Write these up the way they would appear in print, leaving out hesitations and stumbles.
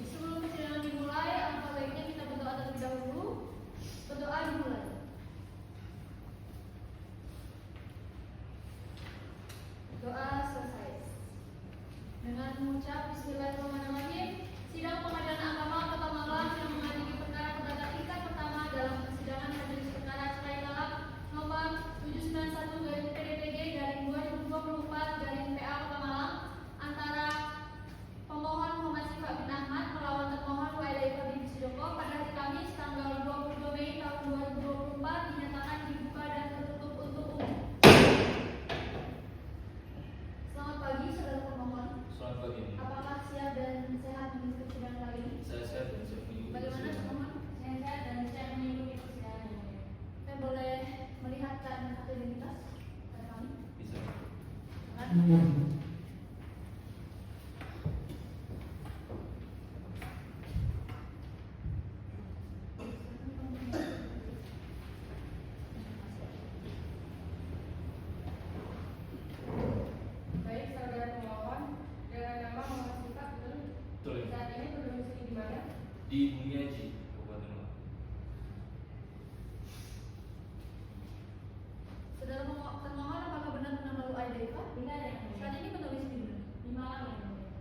Sebelum persidangan dimulai, alangkah baiknya kita berdoa terlebih dahulu. Berdoa dimulai. Doa selesai. Dengan mengucap Bismillahirrahmanirrahim, sidang pengadilan agama Kota Magelang yang mengadili perkara perdata tingkat pertama dalam persidangan majelis perkara cerai talak nomor 791/PDPG/2024/PA Kota Malang antara pemohon Muhammad Sifat bin Ahmad melawan termohon Wailai Fadil Sujoko pada hari Kamis tanggal 22 Mei tahun 2024 dinyatakan dibuka dan tertutup untuk umum. Selamat pagi, saudara pemohon. Selamat pagi. Apakah siap dan sehat mengikuti persidangan kali ini? Saya sehat dan siap mengikuti Bagaimana persidangan. pemohon? Saya sehat dan siap mengikuti persidangan ini. Saya boleh melihatkan kartu identitas pada kami? Bisa. Baik, saudara pemohon, dengan nama Muhammad Sifat, betul? Betul. Saat ini berdomisili di mana? Di Bumiaji, Kabupaten Malang. Saudara termohon, apakah benar mengenal Aida Eva? Benar ya, Mulia? Saat ini berdomisili di mana? Di Malang ya, Mulia?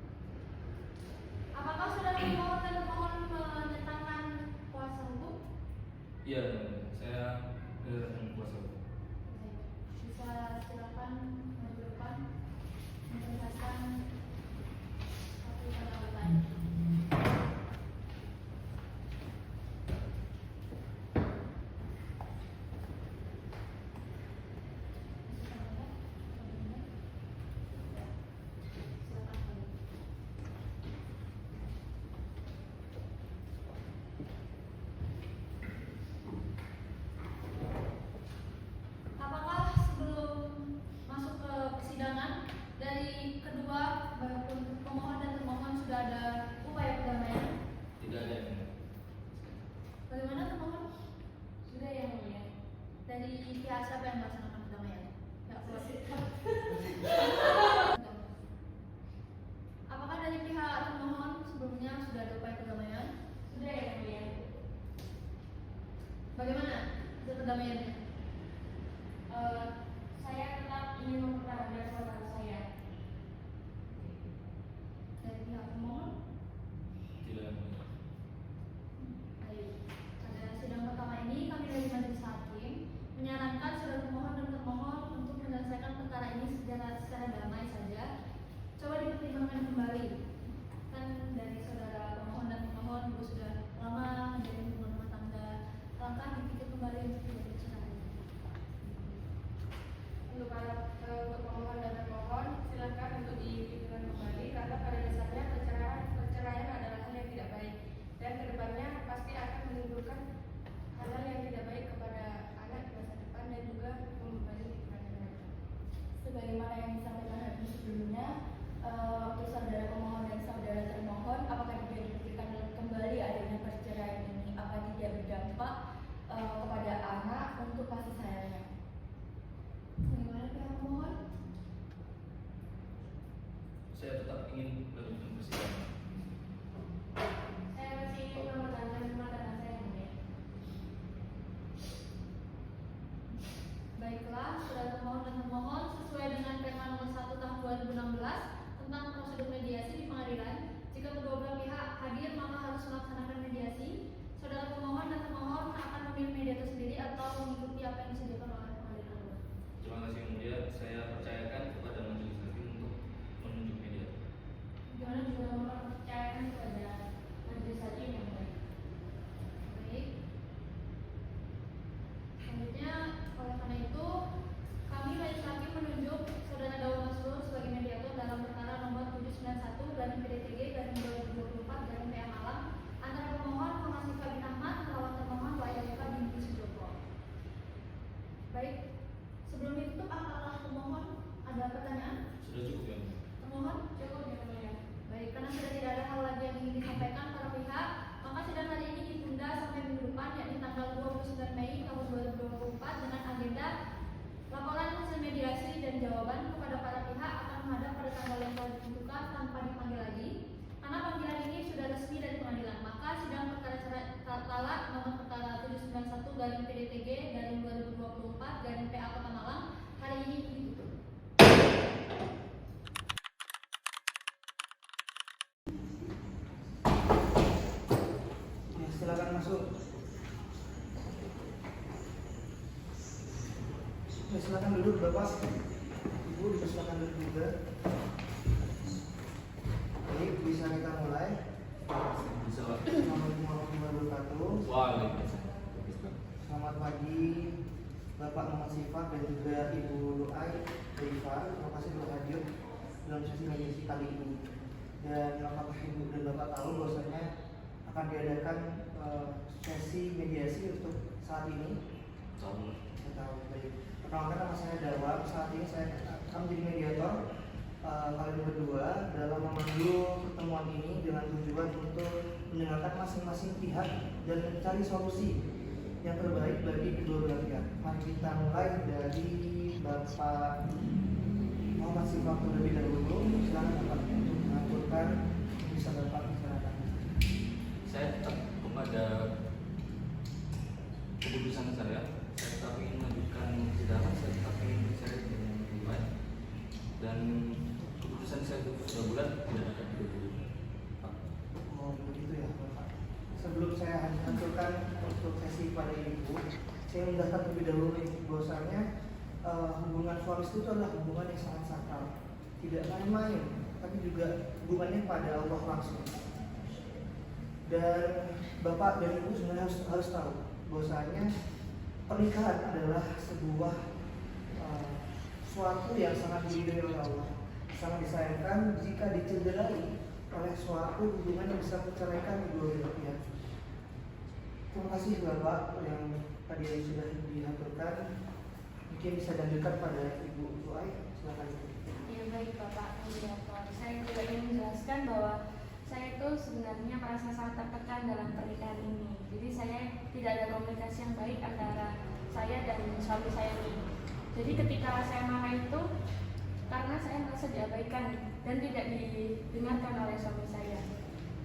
Apakah saudara termohon dan termohon menyatakan kuasa hukum? Iya, saya menyerahkan kuasa hukum. Bisa silakan maju ke depan menjelaskan satu kata bertanya. Apakah sebelum masuk ke persidangan dari kedua maupun pemohon dan termohon sudah ada upaya perdamaian? Tidak ada yang benar. Bagaimana termohon? Sudah ya, Mulia? Dari pihak siapa yang melaksanakan perdamaian? Pihak keluarga. Apakah dari pihak termohon sebelumnya sudah ada upaya perdamaian? Sudah ya, Mulia? Bagaimana hasil perdamaiannya? Saya tetap ingin mempertahankan saudara saya. Dari pihak pemohon? Tidak ada yang benar. Baik. Pada sidang pertama ini kami dari majelis hakim menyarankan saudara pemohon dan termohon untuk menyelesaikan perkara ini secara damai saja. Coba dipertimbangkan kembali. Kan dari saudara pemohon dan termohon juga sudah lama menjalin hubungan rumah tangga. Langkah dipikir kembali untuk tidak bercerai. silakan masuk. Ya, silakan duduk Bapak. Ibu dipersilakan duduk juga. Baik, bisa kita mulai. Bisa Pak. Assalamualaikum warahmatullahi wabarakatuh. Waalaikumsalam. Selamat pagi Bapak Muhammad Sifat dan juga Ibu Luai Deifa. Terima kasih telah hadir dalam sesi mediasi kali ini. Dan apakah Ibu dan Bapak tahu bahwasanya akan diadakan sesi mediasi untuk saat ini? Tahu. Saya tahu. Baik. Perkenalkan, nama saya Dawam. Saat ini saya akan menjadi mediator kalian berdua dalam memandu pertemuan ini dengan tujuan untuk mendengarkan masing-masing pihak dan mencari solusi yang terbaik bagi kedua belah pihak. Mari kita mulai dari Bapak Muhammad Sifat terlebih dahulu. Silakan Bapak untuk mengaturkan bisa Bapak bicarakan. Saya tetap kepada keputusan saya. Saya tetap ingin melanjutkan sidang. Saya tetap ingin bicara dengan baik. Dan keputusan saya itu sudah bulat tidak akan berubah. Oh begitu ya Bapak. Sebelum saya hancurkan untuk sesi pada Ibu, saya mendaftar terlebih dahulu bahwasanya hubungan suami istri itu adalah hubungan yang sangat sakral, tidak main-main, tapi juga hubungannya pada Allah langsung. Dan Bapak dan Ibu sebenarnya harus tahu bahwasanya pernikahan adalah sebuah suatu yang sangat diridhoi oleh Allah, sangat disayangkan jika dicederai oleh suatu hubungan yang bisa menceraikan kedua belah pihak. Terima kasih Bapak yang tadi sudah diaturkan. Mungkin bisa dilanjutkan pada Ibu Luai. Silakan. Ya baik Bapak Moderator, saya juga ingin menjelaskan bahwa saya itu sebenarnya merasa sangat tertekan dalam pernikahan ini. Jadi saya tidak ada komunikasi yang baik antara saya dan suami saya ini. Jadi ketika saya marah itu karena saya merasa diabaikan dan tidak didengarkan oleh suami saya.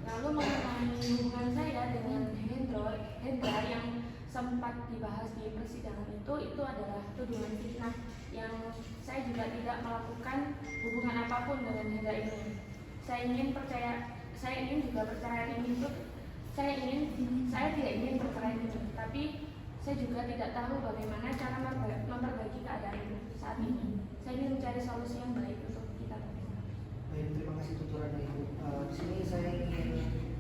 Lalu mengenai hubungan saya dengan Hendra yang sempat dibahas di persidangan itu adalah tuduhan fitnah yang saya juga tidak melakukan hubungan apapun dengan Hendra ini. Saya ingin juga perceraian ini itu saya tidak ingin perceraian ini, tapi saya juga tidak tahu bagaimana cara memperbaiki keadaan ini saat ini. Saya ingin mencari solusi yang baik untuk kita. Baik, terima kasih tuturannya Ibu. Di sini saya ingin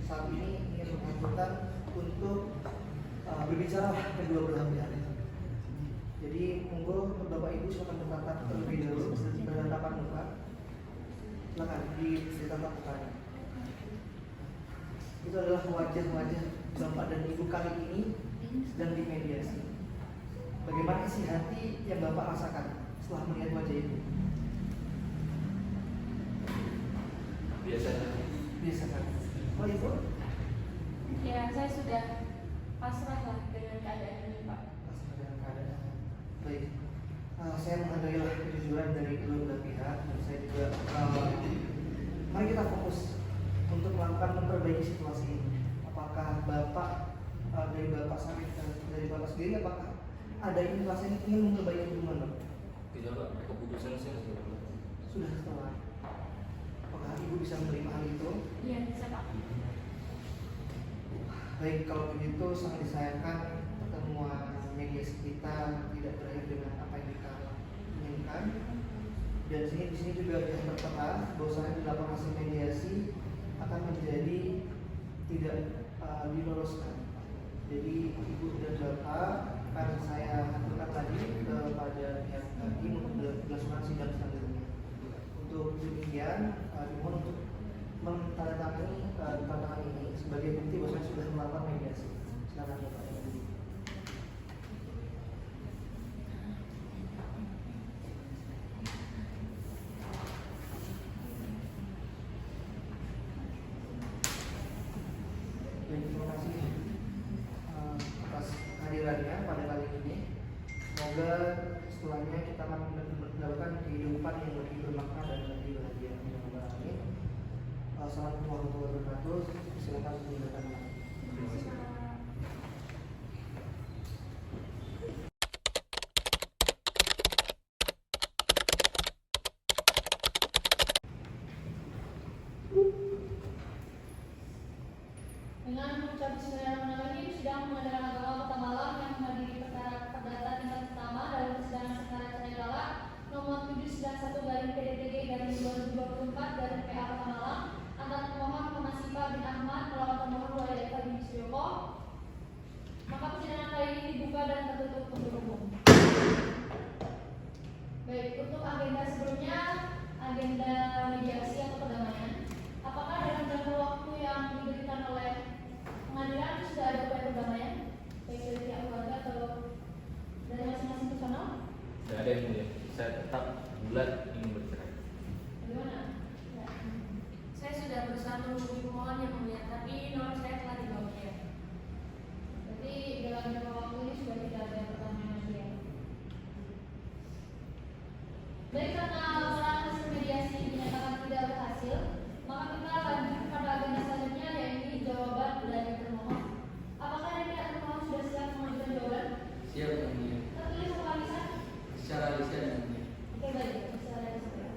saat ini mengaturkan untuk berbicara kedua belah pihak. Jadi monggo Bapak Ibu silakan bertatap terlebih dahulu berhadapan muka. Silakan ditatap mukanya. Itu adalah wajah-wajah Bapak dan Ibu kali ini sedang dimediasi. Bagaimana isi hati yang Bapak rasakan setelah melihat wajah itu? Biasa. Biasa kan? Oh Ibu? Ya saya sudah pasrah lah dengan keadaan ini Pak. Pasrah dengan keadaan. Baik. Saya menghargai kejujuran dari kedua belah pihak dan saya juga mari kita fokus untuk melakukan memperbaiki situasi ini. Apakah Bapak dari Bapak sendiri apakah ada inclinasi ingin memperbaiki hubungan Bapak? Tidak Pak, keputusan saya sudah bulat. Sudah setelah. Apakah Ibu bisa menerima hal itu? Iya bisa Pak. Baik, kalau begitu sangat disayangkan pertemuan mediasi kita tidak berakhir dengan apa yang kita inginkan. Dan di sini juga bisa tertera bahwasanya di lapangan hasil mediasi akan menjadi tidak diloloskan. Jadi Ibu dan Bapak akan saya aturkan lagi kepada pihak hakim untuk dilaksanakan sidang selanjutnya. Untuk demikian, dimohon untuk menandatangani tantangan ini sebagai bukti bahwa saya sudah melakukan mediasi. Silakan Bapak. Terima kasih atas kehadirannya pada kali ini. Semoga setelahnya kita akan mendapatkan kehidupan yang lebih bermakna dan lebih bahagia. Assalamualaikum warahmatullahi wabarakatuh. Silakan dilakukan. Dengan mengucap bismillahirrahmanirrahim, Sidang Pengadilan Agama Kota Malang yang menghadiri perkara perdata tingkat pertama dalam persidangan perkara cerai talak nomor 791/PDTG/2024/PA Kota Malang antara pemohon Muhammad Sipa bin Ahmad melawan pemohon Wahid Eka bin Suryoko. Maka persidangan kali ini dibuka dan tertutup untuk umum. Baik, untuk agenda sebelumnya, agenda mediasi atau perdamaian. Apakah dalam jangka waktu yang diberikan oleh pengadilan sudah ada upaya perdamaian, baik dari pihak keluarga atau dari masing-masing personal? Tidak ada yang mulia. Saya tetap bulat ingin bercerai. Bagaimana? Ya. Saya sudah berusaha menghubungi pemohon yang mulia, tapi nomor saya telah diblokir. Berarti dalam jangka waktu ini sudah tidak ada perdamaian lagi ya? Baik, karena laporan hasil mediasi dinyatakan tidak berhasil, maka kita lanjut pada agenda selanjutnya, yaitu jawaban dari termohon. Apakah dari pihak termohon sudah siap mengajukan jawaban? Siap yang mulia. Tertulis secara lisan? Secara lisan yang mulia. Oke, baik. Secara lisan.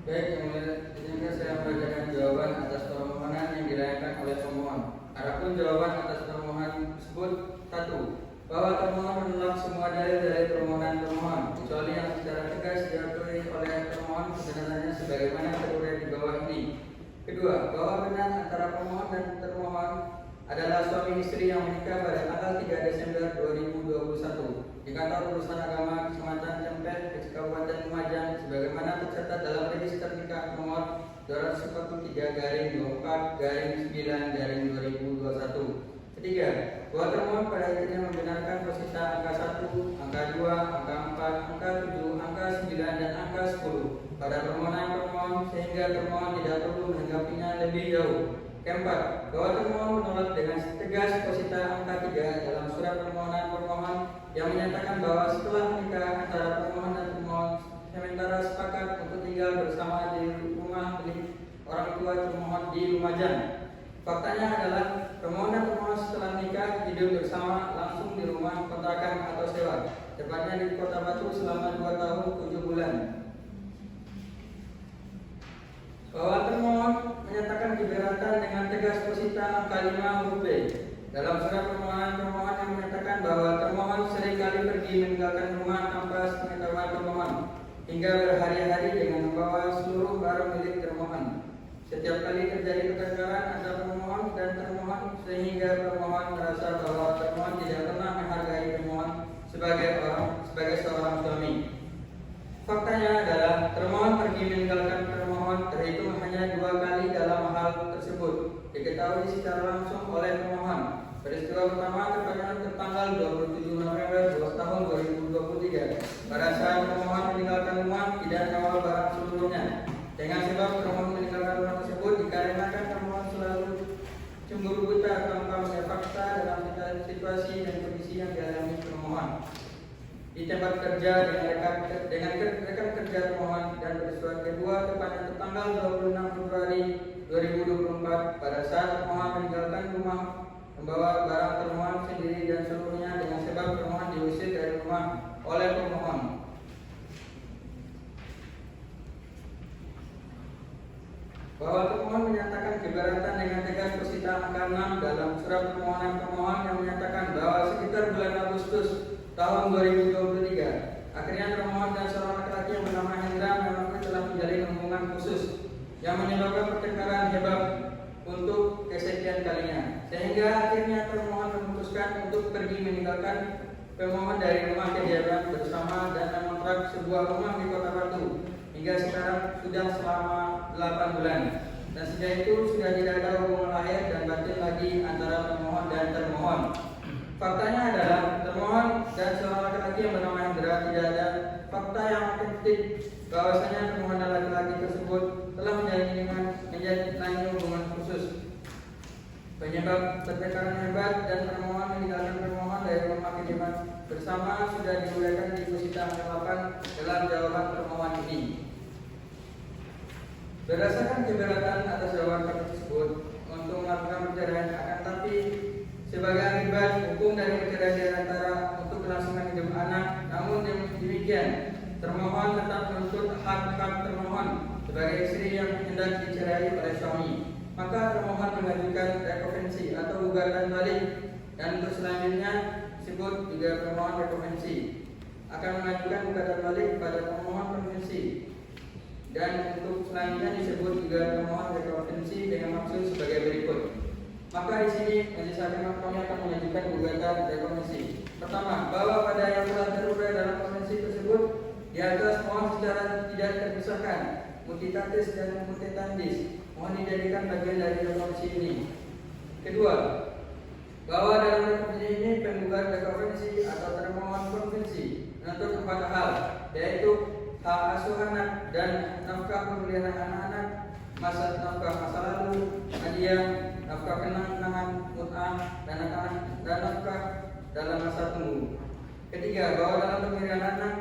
Baik yang mulia, izinkan saya membacakan jawaban atas permohonan yang dilayangkan oleh pemohon. Adapun jawaban atas permohonan tersebut: 1. Bahwa termohon menolak semua dalil permohonan termohon, kecuali yang secara tegas diakui oleh termohon kebenarannya sebagaimana terurai di bawah ini. 2. Bahwa benar antara pemohon dan termohon adalah suami istri yang menikah pada tanggal 3 Desember 2021 di kantor urusan agama Kecamatan Cempet, Kabupaten Lumajang, sebagaimana tercatat dalam register nikah nomor 243/9/2021. 3. Bahwa termohon pada akhirnya membenarkan posita angka 1, angka 2, angka 4, angka 7, angka 9, dan angka 10 pada permohonan termohon, sehingga termohon tidak perlu menanggapinya lebih jauh. 4. Bahwa termohon menolak dengan tegas posita angka 3 dalam surat permohonan termohon yang menyatakan bahwa setelah menikah antara termohon dan termohon sementara sepakat untuk tinggal bersama di rumah milik orang tua termohon di Lumajang. Faktanya adalah permohonan termohon setelah nikah hidup bersama langsung di rumah kontrakan atau sewa, tepatnya di Kota Batu selama 2 tahun 7 bulan. Bahwa termohon menyatakan keberatan dengan tegas posita angka 5 huruf B dalam surat permohonan termohon yang menyatakan bahwa termohon seringkali pergi meninggalkan rumah tanpa sepengetahuan termohon hingga berhari-hari dengan membawa seluruh barang milik termohon. Setiap kali terjadi pertengkaran antara pemohon dan termohon, sehingga pemohon merasa bahwa termohon tidak pernah menghargai termohon sebagai seorang suami. Faktanya adalah termohon pergi meninggalkan termohon terhitung hanya 2 kali dalam hal tersebut diketahui secara langsung oleh pemohon. Peristiwa pertama terjadi tanggal 27 November tahun 2023 pada saat pemohon meninggalkan rumah tidak membawa barang seluruhnya. Dengan sebab termohon meninggalkan rumah tersebut dikarenakan termohon selalu cemburu buta tanpa melihat fakta dalam situasi dan kondisi yang dialami termohon di tempat kerja dengan rekan kerja termohon. Dan peristiwa kedua tepatnya tanggal 26 Februari 2024 pada saat termohon meninggalkan rumah membawa barang termohon sendiri dan seluruhnya dengan sebab termohon diusir dari rumah oleh pemohon. Bahwa termohon menyatakan keberatan dengan tegas posita angka 6 dalam surat permohonan termohon yang menyatakan bahwa sekitar bulan Agustus tahun 2023 akhirnya termohon dan seorang laki-laki yang bernama Hendra mengaku telah menjalin hubungan khusus yang menyebabkan pertengkaran hebat untuk kesekian kalinya, sehingga akhirnya termohon memutuskan untuk pergi meninggalkan pemohon dari rumah kediaman bersama dan mengontrak sebuah rumah di Kota Batu hingga sekarang sudah selama 8 bulan. Dan sejak itu sudah tidak ada hubungan lahir dan batin lagi antara pemohon dan termohon. Faktanya adalah termohon dan seorang laki-laki yang bernama Hendra tidak ada fakta yang otentik bahwasanya termohon dan laki-laki tersebut telah menjalani hubungan khusus. Penyebab pertengkaran hebat dan termohon meninggalkan pemohon dari rumah kediaman bersama sudah diuraikan di posita 8 dalam jawaban termohon ini. Berdasarkan keberatan atas jawaban tersebut untuk melakukan perceraian, akan tapi sebagai akibat hukum dari perceraian di antara untuk kelangsungan hidup anak, namun demikian termohon tetap menuntut hak-hak termohon sebagai istri yang hendak dicerai oleh suami. maka termohon mengajukan rekovensi atau gugatan balik, dan untuk selanjutnya disebut juga termohon rekovensi akan mengajukan gugatan balik pada termohon konvensi, dan untuk selanjutnya disebut juga termohon rekovensi dengan maksud sebagai berikut. Maka di sini majelis hakim kami akan mengajukan gugatan rekovensi. Pertama, bahwa pada yang telah terurai dalam konvensi tersebut di atas mohon secara tidak terpisahkan mutitatis dan mutitandis mohon dijadikan bagian dari rekonvensi ini. Kedua, bahwa dalam rekonvensi ini penggugat rekonvensi atau termohon konvensi menuntut 4 hal, yaitu hak asuh anak dan nafkah pembelian anak-anak, nafkah masa lalu, hadiah, nafkah kenang-kenangan, mut'ah, dan nafkah dalam masa tunggu. Ketiga, bahwa dalam pemberian anak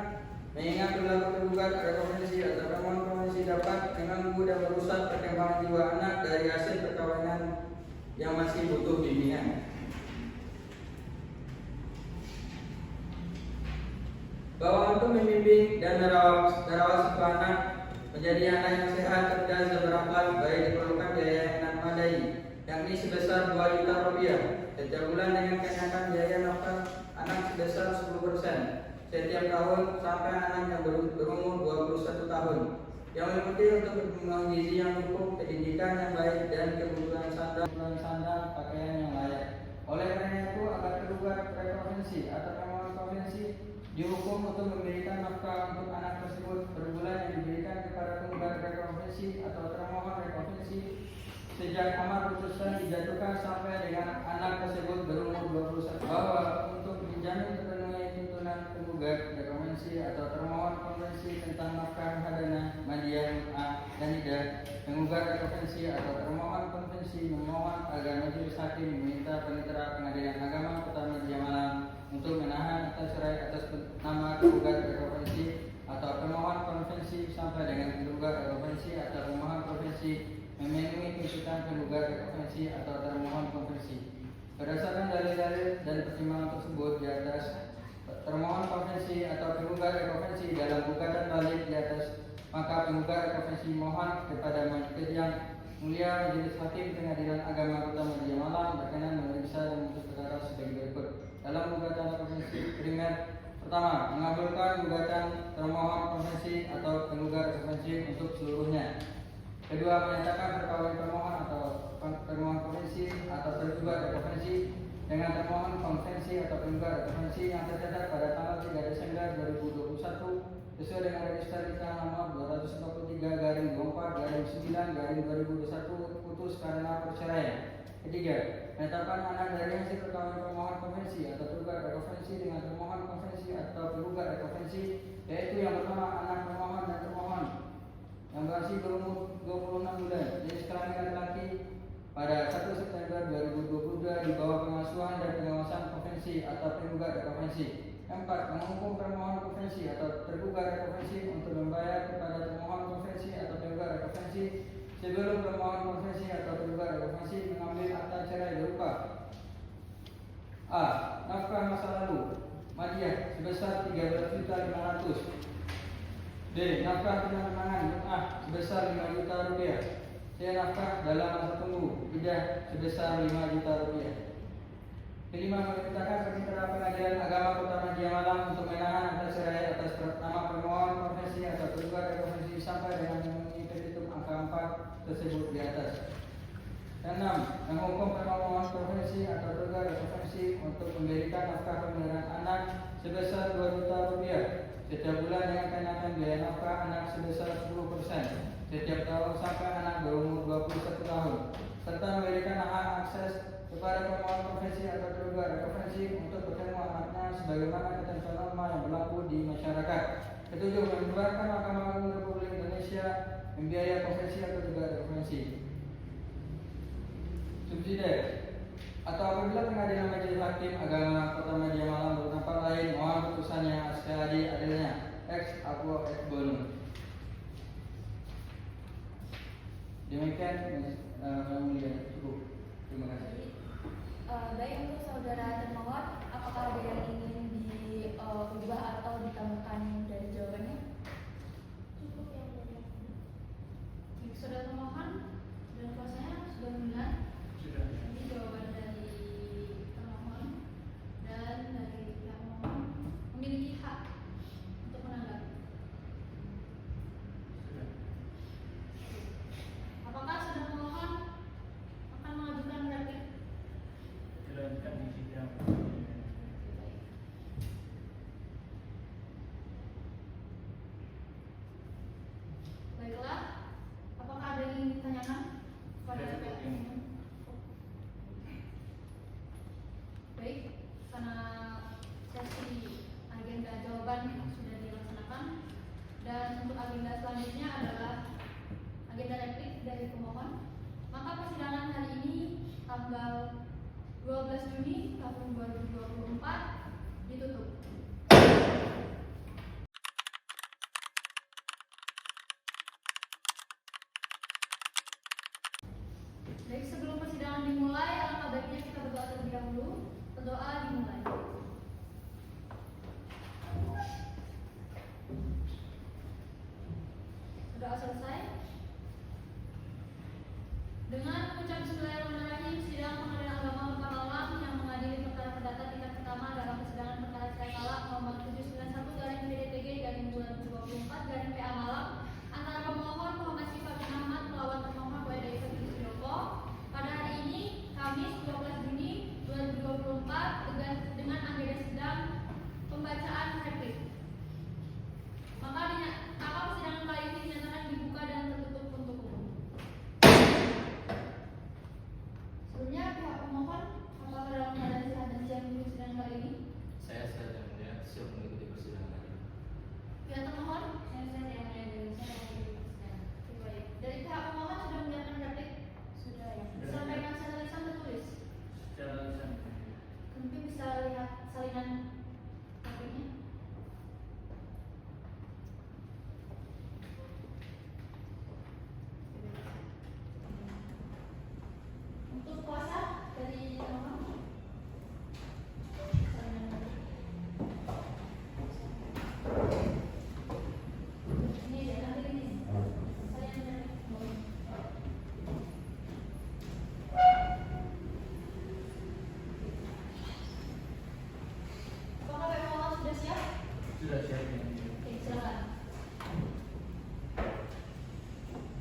mengingat perilaku tergugat rekonvensi atau termohon konvensi dapat mengganggu dan merusak perkembangan jiwa anak dari hasil perkawinan yang masih butuh bimbingan. Bahwa untuk membimbing dan merawat sebuah anak menjadi anak yang sehat, cerdas, dan berakhlak baik diperlukan biaya yang memadai, yakni sebesar 2 juta rupiah setiap bulan dengan kenaikan biaya nafkah anak sebesar 10% setiap tahun sampai anak yang berumur 21 tahun, yang meliputi untuk perkembangan gizi yang cukup, pendidikan yang baik, dan kebutuhan sandang, pakaian yang layak. Oleh karena itu, agar tergugat rekonvensi atau termohon konvensi dihukum untuk memberikan nafkah untuk anak tersebut per bulan yang diberikan kepada penggugat rekonvensi atau termohon rekonvensi sejak amar putusan dijatuhkan sampai dengan anak tersebut berumur 21 tahun. Bahwa untuk menjamin terpenuhi tuntunan penggugat rekonvensi atau termohon konvensi tentang nafkah hadana, madiah, dan tidak, penggugat rekonvensi atau termohon konvensi memohon agar majelis hakim meminta panitera Pengadilan Agama Kota Media Malang untuk menahan atas cerai atas nama penggugat rekonvensi atau pemohon konvensi sampai dengan penggugat rekonvensi atau pemohon konvensi memenuhi tuntutan penggugat rekonvensi atau termohon konvensi. Berdasarkan dalil-dalil dan pertimbangan tersebut di atas, termohon konvensi atau penggugat rekonvensi dalam gugatan balik di atas, maka penggugat rekonvensi mohon kepada Majelis yang Mulia Majelis Hakim Pengadilan Agama Kota Media Malang berkenan memeriksa dan memutus perkara sebagai berikut. Dalam gugatan rekonvensi primer, pertama, mengabulkan gugatan termohon konvensi atau penggugat rekonvensi untuk seluruhnya. Kedua, menyatakan perkawinan termohon atau termohon konvensi atau tergugat rekonvensi dengan termohon konvensi atau penggugat rekonvensi yang tercatat pada tanggal 3 Desember 2021 sesuai dengan register nikah nomor 243/24/9/2021 putus karena perceraian. Ketiga, menetapkan anak dari hasil perkawinan pemohon konvensi atau tergugat rekonvensi dengan termohon konvensi atau penggugat rekonvensi, yaitu yang pertama anak pemohon dan termohon yang masih berumur 26 bulan jenis kelamin laki-laki pada 1 September 2022 di bawah pengasuhan dan pengawasan konvensi atau penggugat rekonvensi. Keempat, menghukum termohon konvensi atau tergugat rekonvensi untuk membayar kepada termohon konvensi atau penggugat rekonvensi sebelum termohon konvensi atau tergugat rekonvensi mengambil akta cerai berupa: A. Nafkah masa lalu madiah sebesar 13.500.000. B. Nafkah kenang-kenangan sebesar 5 juta rupiah. C. Nafkah dalam masa tunggu idah sebesar 5 juta rupiah. Kelima, memerintahkan Panitera Pengadilan Agama Kota Media Malang untuk menahan atas cerai atas nama pemohon konvensi atau tergugat rekonvensi sampai dengan memenuhi petitum angka 4 tersebut di atas. Keenam, menghukum pemohon konvensi atau tergugat rekonvensi untuk memberikan nafkah pemberian anak sebesar 2 juta rupiah setiap bulan dengan kenaikan biaya nafkah anak sebesar 10% setiap tahun sampai anak berumur 21 tahun, serta memberikan hak akses kepada pemohon konvensi atau tergugat rekonvensi untuk bertemu anaknya sebagaimana ketentuan norma yang berlaku di masyarakat. Ketujuh, membubarkan Mahkamah Agung Republik Indonesia membiayai konvensi atau tergugat rekonvensi. Subsidiar atau apabila Pengadilan Majelis Hakim Agama Kota Media Malang berpendapat lain, mohon putusannya seadil-adilnya ex aequo ex bono. Demikian yang mulia, cukup. Terima kasih. Baik, untuk saudara termohon, apakah ada yang ingin diubah atau ditambahkan dari jawabannya? Cukup yang mulia. Saudara termohon dan kuasanya sudah 12 Juni tahun 2024 ditutup. Baik, sebelum persidangan dimulai, alangkah baiknya kita berdoa terlebih dahulu. Berdoa dimulai. Doa selesai. Dengan mengucap Bismillahirrahmanirrahim, sidang Pengadilan Agama Pekalongan yang mengadili perkara perdata tingkat pertama dalam persidangan perkara Cekala nomor 791/PDTG/2024/PA Malang antara pemohon Muhammad Syifa bin Ahmad melawan termohon Wahidai Fadli Suryoko pada hari ini Kamis 12 Juni 2024 dengan agenda sidang pembacaan replik. Maka persidangan kali ini dinyatakan dibuka dan tertutup untuk umum. Sebelumnya pihak pemohon apakah dalam keadaan sehat dan siap mengikuti persidangan kali ini? Saya sehat dan mulia siap mengikuti persidangan ini. Pihak termohon? Saya yang mulia dan saya yang dipersidangan. Baik. Dari pihak pemohon sudah menyiapkan replik? Sudah ya. Disampaikan secara lisan tertulis. Secara lisan. Mungkin bisa lihat salinan repliknya. Untuk kuasa dari termohon? Salinan replik. Ini ya, ambil ini. Salinan replik. Apakah pemohon sudah siap? Sudah siap ya. Oke, silakan.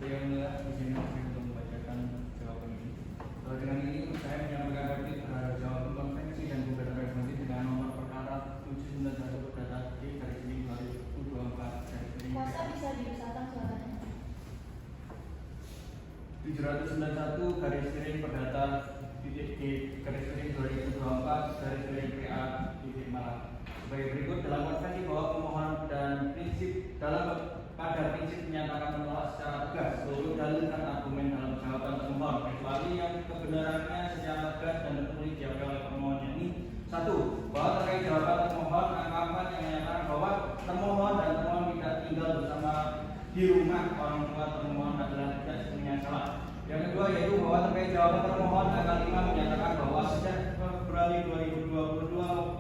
Yang mulia, di sini saya untuk membacakan jawaban ini. Dengan ini saya menyampaikan replik terhadap jawaban konvensi dan gugatan resolusi dengan nomor perkara 791 perdata T/2024 Kuasa bisa diusahakan silakan. 791 garis miring perdata titik G garis miring 2024 garis miring PA titik Malang. Sebagai berikut, dalam konvensi bahwa pemohon dan prinsip pada prinsip menyatakan menolak secara tegas seluruh dalil dan argumen dalam jawaban termohon kecuali yang kebenarannya secara tegas dan tertulis diakui oleh pemohon, yakni 1. Bahwa terkait jawaban termohon angka yang menyatakan bahwa termohon dan termohon tidak tinggal bersama di rumah orang tua termohon adalah tidak sepenuhnya salah. Yang kedua yaitu bahwa terkait jawaban termohon angka 5 menyatakan bahwa sejak Februari 2022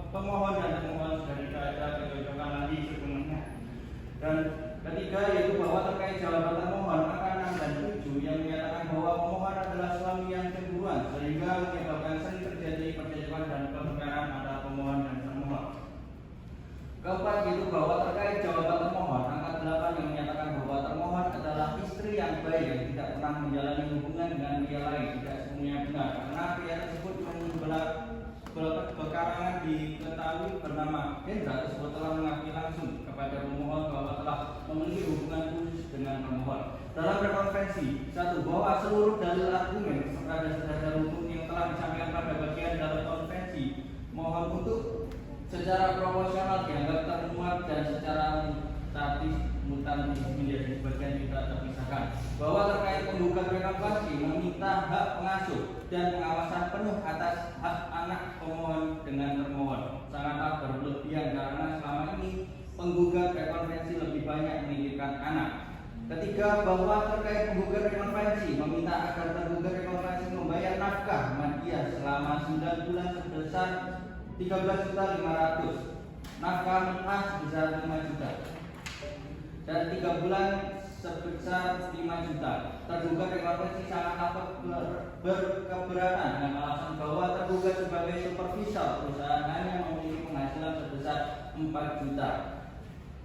pemohon dan termohon sudah tidak ada kecocokan lagi sepenuhnya. Dan ketiga yaitu bahwa terkait jawaban termohon angka 6 dan 7 yang menyatakan bahwa pemohon adalah suami yang cemburuan sehingga menyebabkan sering terjadi percekcokan dan pertengkaran antara pemohon dan termohon. Keempat yaitu bahwa terkait jawaban termohon angka 8 yang menyatakan bahwa termohon adalah istri yang baik yang tidak pernah menjalani hubungan dengan pria lain tidak sepenuhnya benar karena pria tersebut belakangan diketahui bernama Hendra tersebut telah mengakui langsung kepada pemohon bahwa telah memiliki hubungan khusus dengan pemohon. Dalam rekonvensi 1. Bahwa seluruh dalil argumen serta dasar-dasar hukum yang telah disampaikan pada bagian dalam konvensi mohon untuk secara proporsional dianggap termuat dan secara mutatis menjadi sebagian tidak terpisahkan. Bahwa terkait penggugat renovasi meminta hak pengasuh dan pengawasan penuh atas hak anak pemohon dengan termohon sangatlah berlebihan karena selama ini penggugat rekonvensi lebih banyak menitipkan anak. Ketiga, bahwa terkait penggugat rekonvensi meminta agar tergugat rekonvensi membayar nafkah madiyah selama 9 bulan sebesar 13.500.000, nafkah mentah sebesar 5 juta, dan 3 bulan sebesar 5 juta. Tergugat rekonvensi sangatlah berkeberatan dengan alasan bahwa tergugat sebagai supervisor perusahaan hanya memiliki penghasilan sebesar 4 juta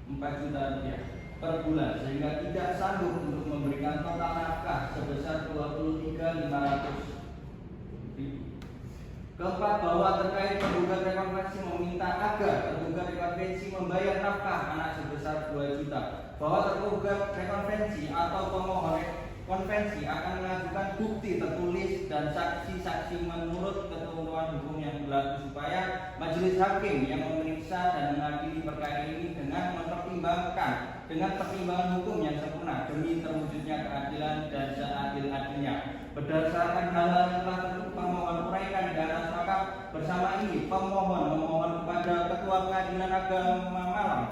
rupiah per bulan sehingga tidak sanggup untuk memberikan total nafkah sebesar 23.500.000. Keempat, bahwa terkait penggugat rekonvensi meminta agar tergugat rekonvensi membayar nafkah anak sebesar 2 juta. Bahwa tergugat rekonvensi atau pemohon konvensi akan mengajukan bukti tertulis dan saksi-saksi menurut ketentuan hukum yang berlaku supaya majelis hakim yang memeriksa dan mengadili perkara ini dengan mempertimbangkan dengan pertimbangan hukum yang sempurna demi terwujudnya keadilan dan seadil-adilnya. Berdasarkan hal-hal yang telah pemohon uraikan dan naskah maka bersama ini pemohon memohon kepada Ketua Pengadilan Agama Malang,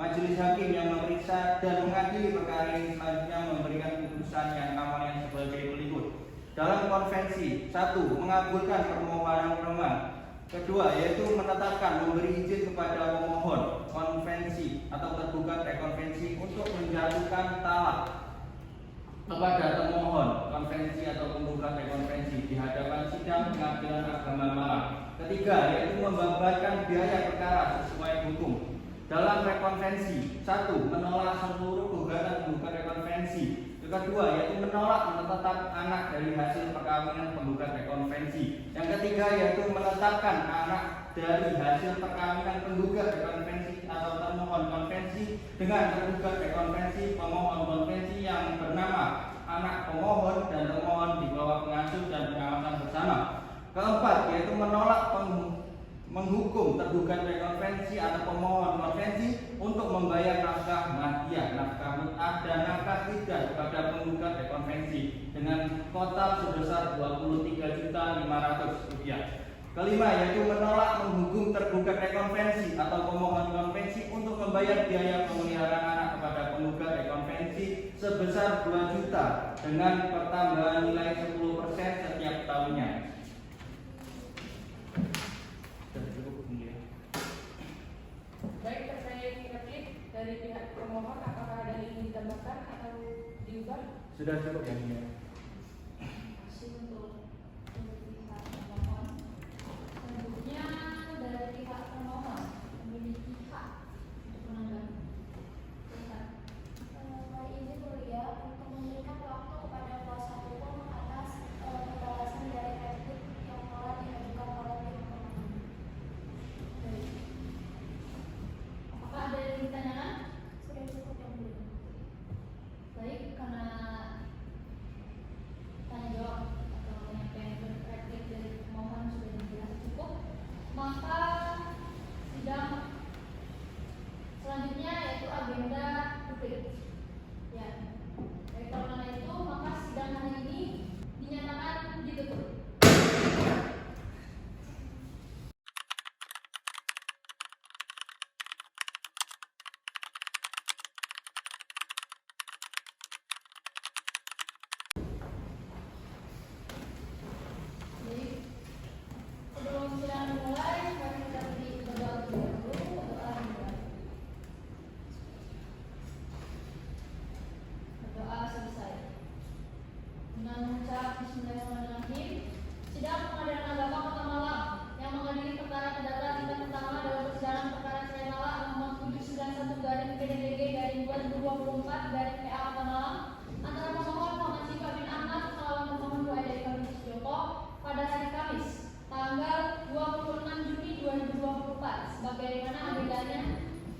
Majelis Hakim yang memeriksa dan mengadili perkara ini selanjutnya memberikan putusan yang namanya sebagai berikut. Dalam konvensi, 1. Mengabulkan permohonan pemohon. Kedua, yaitu menetapkan memberi izin kepada pemohon konvensi atau tergugat rekonvensi untuk menjatuhkan talak kepada termohon konvensi atau penggugat rekonvensi di hadapan sidang Pengadilan Agama Malang. Ketiga, yaitu membebankan biaya perkara sesuai hukum. Dalam rekonvensi, 1. Menolak seluruh gugatan penggugat rekonvensi. Kedua, yaitu menolak menetapkan anak dari hasil perkawinan penggugat rekonvensi. Yang ketiga, yaitu menetapkan anak dari hasil perkawinan penggugat rekonvensi atau termohon konvensi dengan tergugat rekonvensi pemohon konvensi yang bernama anak pemohon dan termohon di bawah pengasuh dan pengawasan bersama. Keempat, yaitu menolak menghukum tergugat rekonvensi atau pemohon konvensi untuk membayar nafkah mahiyah, nafkah mut'ah dan nafkah iddah kepada penggugat rekonvensi dengan total sebesar Rp23.500. Kelima, yaitu menolak menghukum tergugat rekonvensi atau pemohon konvensi untuk membayar biaya pemeliharaan anak kepada penggugat rekonvensi sebesar 2 juta dengan pertambahan nilai 10% setiap tahunnya. Baik, terkait replik dari pihak pemohon, apakah ada yang ingin ditambahkan atau diubah? Sudah cukup yang ini. Masih untuk pihak pemohon. Selanjutnya dari pihak pemohon memiliki hak untuk menanggapi. Hari ini mulia untuk memberikan waktu kepada kuasa hukum atas pembalasan dari replik yang telah diajukan oleh pihak pemohon. Baik. Apakah ada yang ditanyakan? Sudah cukup yang mulia. Baik, karena tanya jawab atau penyampaian replik dari pemohon sudah dijelaskan cukup, maka sidang selanjutnya yaitu agenda publik. Ya, dari karena itu maka sidang hari ini dinyatakan ditutup. Jadi sebelum sidang dimulai, mari kita berdoa terlebih dahulu. Berdoa dimulai. Berdoa selesai. Dengan mengucap Bismillahirrahmanirrahim. Sidang Pengadilan Agama Kota Malang yang mengadili perkara perdata tingkat pertama dalam persidangan perkara cerai Malang nomor 791/PDDG/2024/PA Kota Malang antara pemohon Muhammad Sifa bin Ahmad melawan pemohon Wahidai Kamis Joko pada hari Kamis tanggal 26 Juni 2024 sebagaimana agendanya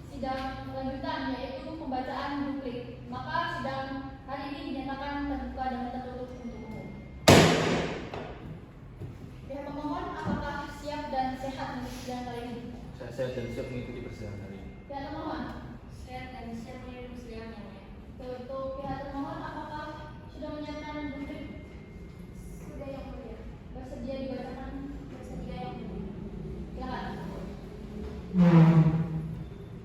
sidang lanjutan yaitu pembacaan duplik. Maka sidang hari ini dinyatakan terbuka dan tertutup untuk umum. Pihak pemohon apakah siap dan sehat untuk sidang kali ini? Saya dan siap mengikuti persidangan hari ini. Pihak termohon. Saya dan siap mengirim sidang yang lain. Untuk pihak termohon apakah sudah menyiapkan duplik? Sudah yang mulia. Bersedia dibacakan? Bersedia yang mulia. Silakan.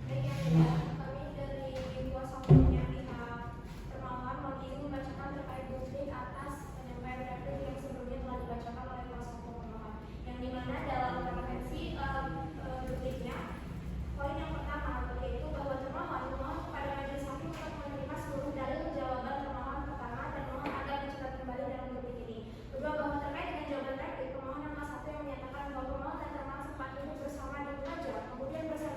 Baik yang mulia, kami dari kuasa hukumnya pihak termohon mohon izin membacakan terkait duplik atas penyampaian replik yang sebelumnya telah dibacakan oleh kuasa hukum pemohon. Yang dimana dalam referensi dupliknya poin yang pertama yaitu bahwa termohon memohon kepada majelis hakim untuk menerima seluruh dalil jawaban termohon pertama dan mohon agar dicatat kembali dalam duplik ini. Kedua, bahwa terkait dengan jawaban replik pemohon nomor 1 yang menyatakan bahwa pemohon dan termohon sempat duduk bersama di meja kemudian bersama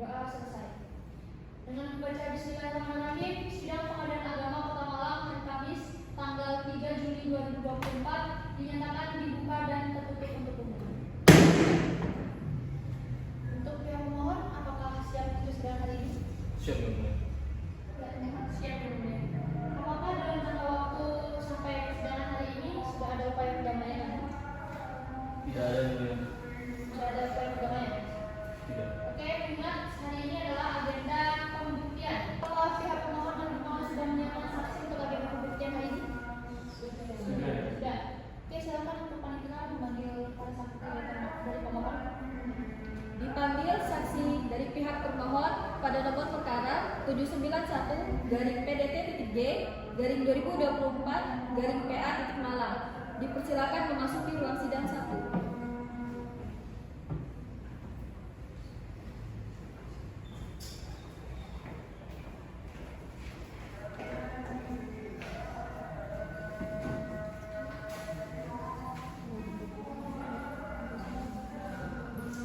Doa selesai. Dengan membaca Bismillahirrahmanirrahim, sidang Pengadilan Agama Kota Malang hari Kamis tanggal 3 Juli 2024 dinyatakan dibuka dan tertutup untuk umum. Untuk pihak pemohon, apakah siap untuk sidang hari ini? Siap Yang Mulia. Siap Yang Mulia. Apakah dalam jangka waktu sampai persidangan hari ini sudah ada upaya perdamaian? Tidak ada Yang Mulia. Sudah ada upaya perdamaian? Tidak. Oke, ingat hari ini adalah agenda pembuktian. Apakah pihak pemohon dan pemohon sudah menyiapkan saksi untuk agenda pembuktian hari ini? Sudah. Oke, silakan untuk panitia memanggil para saksi dari pemohon. Dipanggil saksi dari pihak termohon pada nomor perkara 791-PDT.G/2024 Malang. Dipersilakan memasuki ruang sidang 1.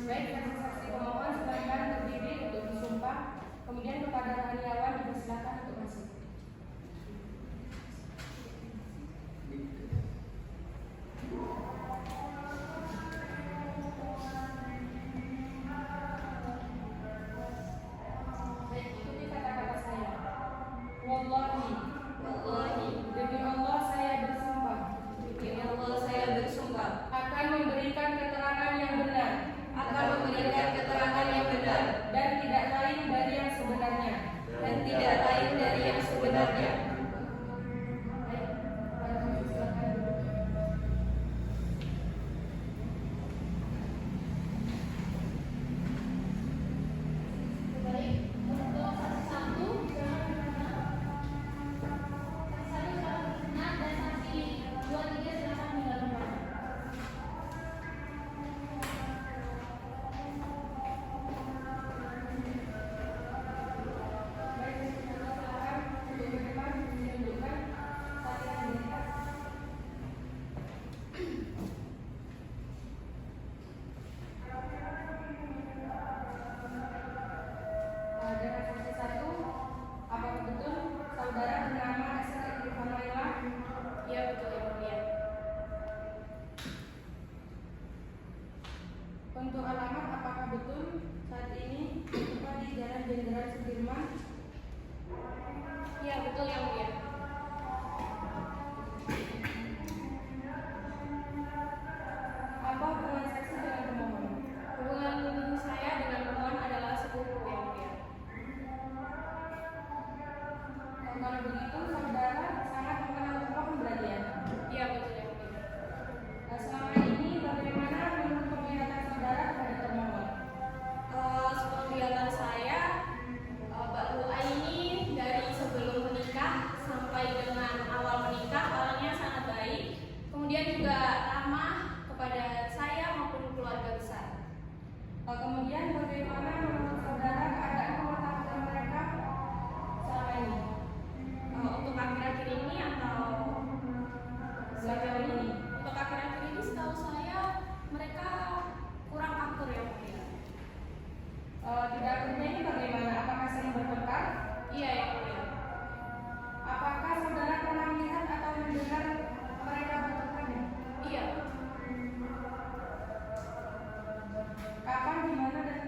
Baik, saksi pemohon silakan berdiri untuk disumpah. Kemudian kepada karyawan dipersilakan untuk masuk. Baik, ikuti kata-kata saya. Wallahi, demi Allah saya bersumpah, akan memberikan keterangan yang benar, dan tidak lain dari yang sebenarnya. Baik, para saksi silakan duduk. Baik, untuk saksi 1 silakan berkenan. Saksi 1 silakan berkenan dan saksi 2, 3 silakan meninggalkan ruangan. Baik, silakan untuk ke depan menunjukkan saksi identitas. Dengan saksi 1, apakah betul saudara bernama Esther Irfanaila? Iya betul Yang Mulia. Untuk alamat, apakah betul saat ini bertempat di Jalan Jenderal Sudirman? Iya betul Yang Mulia. Apa hubungan saksi dengan pemohon? Hubungan saya dengan pemohon adalah sepupu Yang Mulia. Kalau begitu, saudara sangat mengenal pemohon berarti ya? Iya betul Yang Mulia. Nah, selama ini bagaimana menurut penglihatan saudara kepada termohon? Penglihatan saya, Mbak Lua ini dari sebelum menikah sampai dengan awal menikah orangnya sangat baik, kemudian juga ramah kepada saya maupun keluarga besar. Kemudian bagaimana menurut saudara keadaan rumah tangga mereka selama ini? Untuk akhir-akhir ini atau Sejauh ini? untuk akhir-akhir ini setahu saya mereka kurang akur ya Mulia. Tidak akurnya ini bagaimana? Apakah sering bertengkar? Iya ya Mulia. Apakah saudara pernah melihat atau mendengar mereka bertengkar? Iya. Kapan, di mana, dan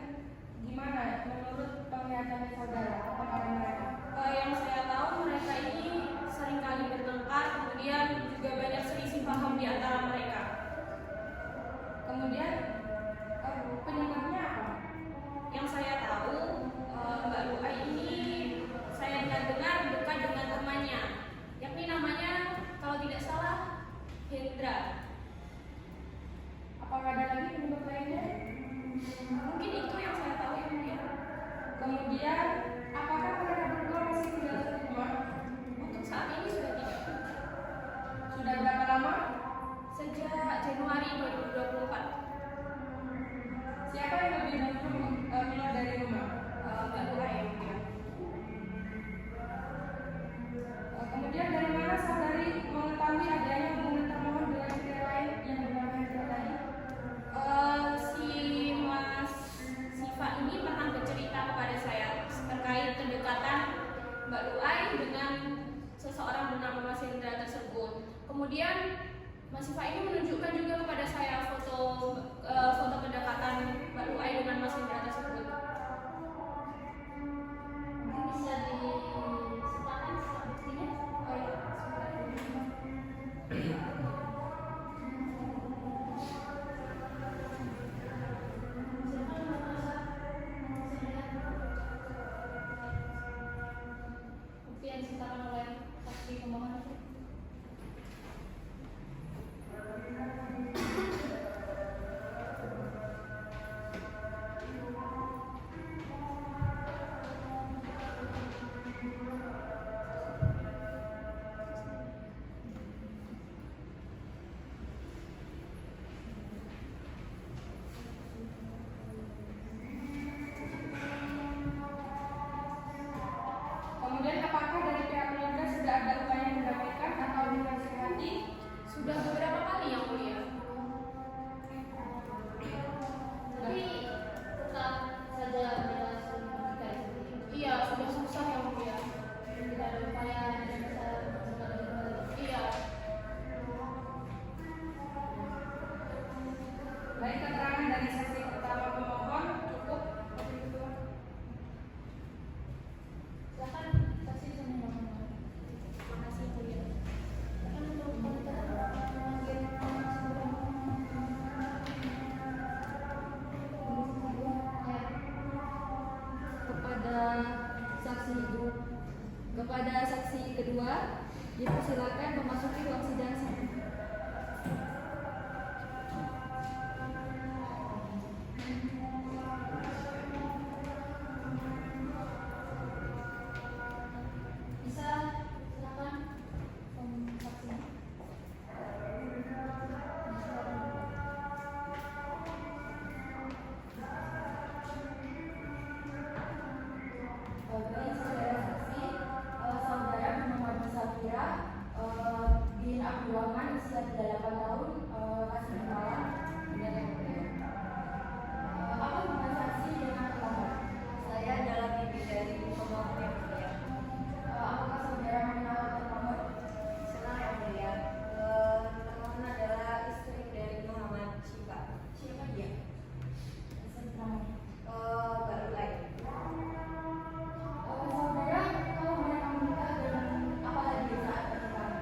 gimana menurut penglihatannya saudara? Apa kabar mereka? Yang saya tahu mereka ini sering kali bertengkar, kemudian juga banyak selisih paham di antara mereka. Kemudian penyebabnya apa? Yang saya tahu Mbak Lua ini saya dengar dekat dengan temannya, yakni namanya kalau tidak salah Hendra. Apakah ada lagi penyebab lainnya? Mungkin itu yang saya tahu ya Mulia. Kemudian apakah mereka berdua masih tinggal satu rumah? Untuk saat ini sudah tidak. Sudah berapa lama? dengan seseorang bernama Mas Hendra tersebut. Kemudian Mas Siva ini menunjukkan juga kepada saya foto kedekatan Mbak Luai dengan Mas Hendra tersebut. Mungkin bisa disertakan secara buktinya. Oh iya, sebentar. Silakan Mbak Rosa. Saya lihat bukti yang disertakan oleh saksi pemohon itu. Kemudian apakah dari pihak keluarga sudah ada upaya mendamaikan atau dinasihati? Sudah beberapa kali yang mulia. Tapi tetap saja bila sulit menikah seperti itu. Iya, sudah susah yang mulia. Tidak ada upaya yang bisa kembali. Iya. Baik, keterangan dari saksi pertama pemohon cukup. Silakan saksi pemohon. Terima kasih mulia. Silakan untuk komentar. Kepada saksi kedua dipersilakan memasuki ruang sidang satu. Bisa silakan saksi. Baik, saudara saksi, saudara Muhammad Safira bin Abdurrahman usia 38 tahun, kasih malam dan yang mulia. Apa hubungan saksi dengan pemohon? Saya adalah bibi dari pemohon yang mulia. Apakah saudara mengenal pemohon? Senang yang mulia. Pemohon adalah istri dari Muhammad Syifa. Siapa dia? Istri namanya. Mbak Lulai. Saudara tahu mereka menikah dan apa lagi saat pernikahan?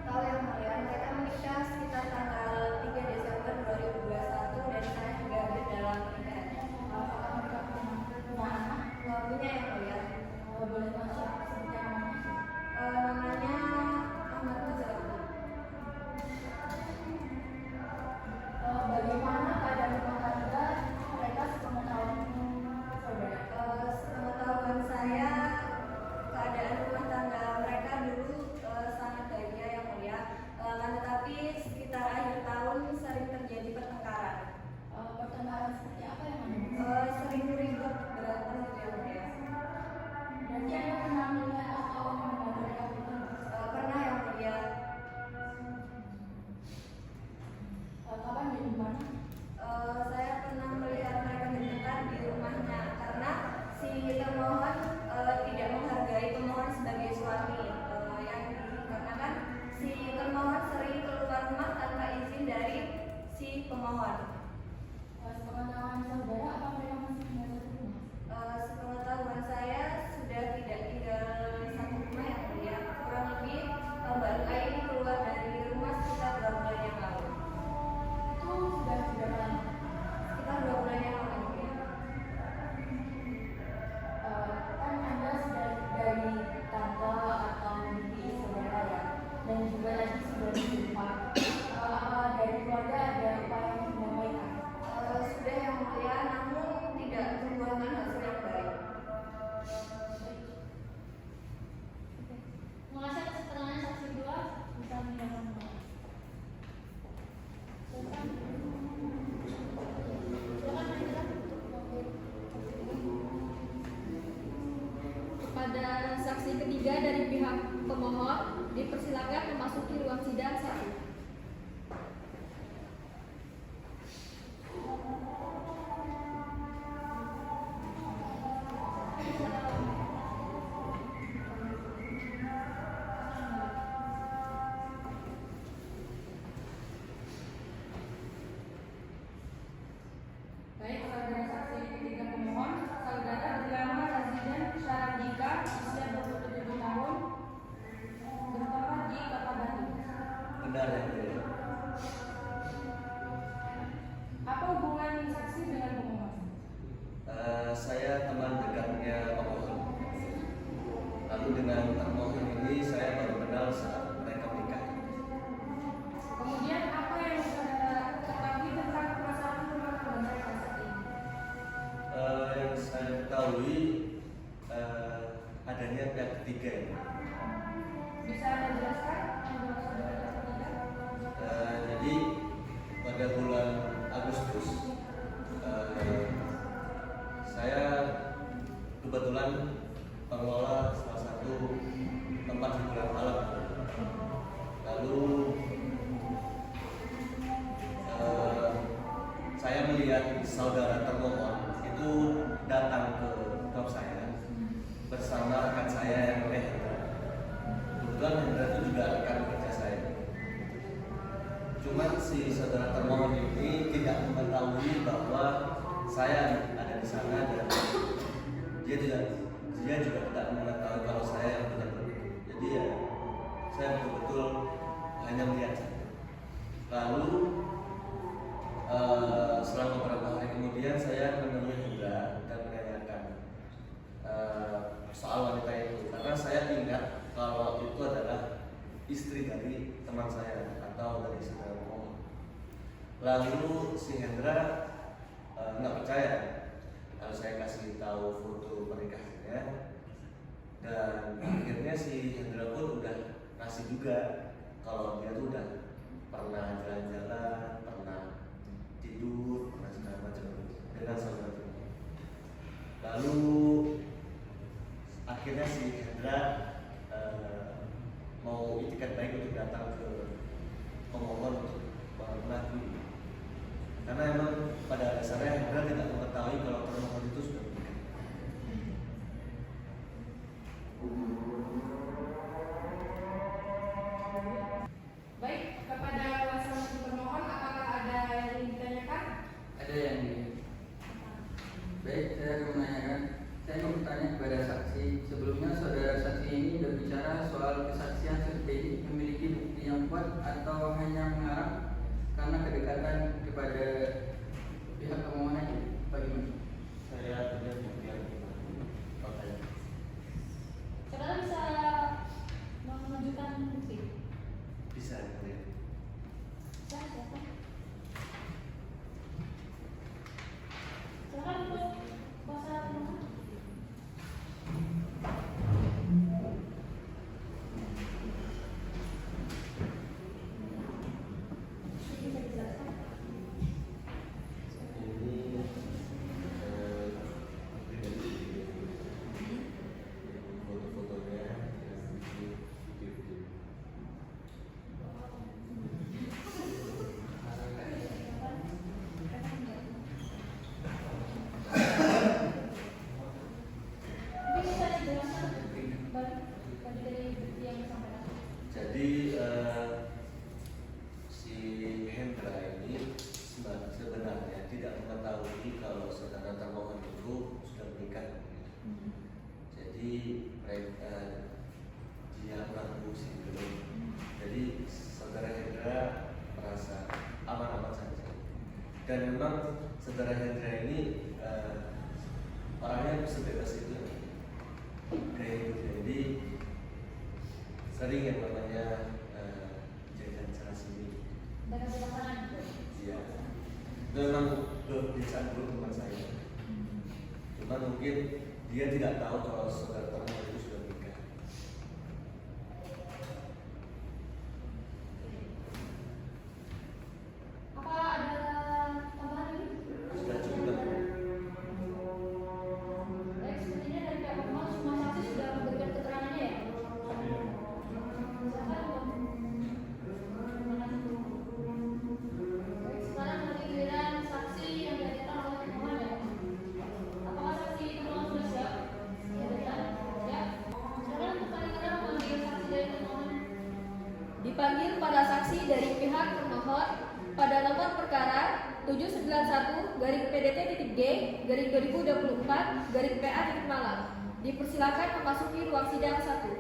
Tahu yang mulia, mereka menikah sekitar tanggal 3 Desember 2021 dan saya juga hadir dalam pernikahannya. Apakah mereka punya anak? Punya yang mulia. Boleh tahu siapa sebutkan namanya? Namanya Ahmad Muzafar. Bagaimana keadaan rumah tangga mereka sepengetahuan saudara? Sepengetahuan saya, keadaan rumah tangga mereka dulu sangat bahagia yang mulia. Tetapi sekitar akhir tahun sering terjadi pertengkaran. Pertengkaran seperti apa yang Anda? Sering ribut berantem gitu yang mulia. Berarti Anda pernah melihat atau mendengar mereka bertengkar? Pernah yang mulia. Kapan dan di mana? Saya pernah melihat mereka bertengkar di rumahnya karena si termohon tidak menghargai pemohon sebagai suami. Karena kan si termohon sering keluar rumah tanpa izin dari si pemohon. Sepengetahuan saudara, apa mereka masih tinggal satu rumah? Sepengetahuan saya sudah tidak tinggal satu rumah yang mulia. Kurang lebih Mbak Luai ini keluar dari rumah sekitar 2 bulan yang lalu. Itu sudah berapa lama? Sekitar 2 bulan yang lalu. Kan Anda sudah dari tante atau bibi saudara ya, dan juga lagi sudah berjumpa. Apa dari keluarga ada upaya untuk mendamaikan? Sudah yang mulia, namun tidak membuahkan hasil yang baik. Terima kasih atas keterangan saksi dua. Bisa menyampaikan. Silakan. Silakan Anda. Kepada saksi ketiga dari pihak pemohon dipersilakan memasuki ruang sidang satu. Benar yang mulia. Apa hubungan saksi dengan pemohon? Saya teman dekatnya pemohon. Lalu dengan termohon ini saya baru kenal saat mereka menikah. Kemudian apa yang saudara ketahui tentang permasalahan rumah tangga mereka saat ini? Yang saya ketahui adanya pihak ketiga ya. Bisa Anda jelaskan yang saudara ketahui? Jadi pada bulan Agustus saya kebetulan pengelola salah satu tempat hiburan malam. Lalu saya melihat saudara termohon itu datang ke klub saya bersama rekan saya yang Hendra. Kebetulan Hendra itu juga rekan kerja saya. Cuman si saudara termohon ini tidak mengetahui bahwa saya ada di sana dan dia juga tidak mengetahui kalau saya yang punya klub. Jadi ya saya betul-betul hanya melihat saja. Lalu setelah beberapa hari kemudian saya menemui Hendra dan menanyakan soal wanita itu karena saya ingat kalau itu adalah istri dari teman saya atau dari saudara pemohon. Lalu si Hendra nggak percaya. Lalu saya kasih tahu foto pernikahannya dan akhirnya si Hendra pun udah kasih juga kalau dia tuh udah pernah jalan-jalan, pernah tidur, pernah segala macam dengan saudara pemohon. Lalu akhirnya si Hendra mau itikat baik untuk datang ke pemohon untuk mengakui. Karena emang pada dasarnya Hendra tidak mengetahui kalau termohon itu sudah menikah. Baik, kepada kuasa hukum termohon, apakah ada yang ingin ditanyakan? Ada yang mulia. Baik, saya akan menanyakan. Saya mau bertanya kepada saksi. Sebelumnya saudara saksi ini berbicara soal kesaksian seperti memiliki bukti yang kuat atau hanya mengarang karena kedekatan kepada pihak pemohon aja. Bagaimana? Saya punya bukti yang pakai. Saudara bisa menunjukkan bukti? Bisa ya. Siapa? Silakan untuk kuasa pemohon. Bisa dijelaskan? Ini foto-fotonya video-video. Mungkin bisa dijelaskan balik dari bukti yang disampaikan. Jadi si Hendra ini sebenarnya tidak mengetahui kalau saudara termohon itu sudah menikah. Jadi dia mengaku single. Jadi saudara Hendra merasa aman-aman saja. Dan memang saudara Hendra ini orangnya sebebas itu. Kayak gitu. Jadi sering yang namanya jajan sana sini. Dengan pasangan itu. Iya. Itu memang kebiasaan dulu teman saya. Cuma mungkin dia tidak tahu kalau saudara termohon itu sudah menikah. Apa ada tambahan ini? Sudah cukup. Baik, sepertinya dari pihak pemohon semua saksi sudah memberikan keterangannya ya. Baik, sekarang bagi giliran saksi yang dihadirkan oleh pemohon ya. Apakah saksi pemohon sudah siap? Siap. Silakan untuk kali-kali memanggil saksi dari pemohon. Dipanggil para saksi dari pihak termohon pada nomor perkara 791-PDT.G/2024 Malang. Dipersilakan memasuki ruang sidang 1.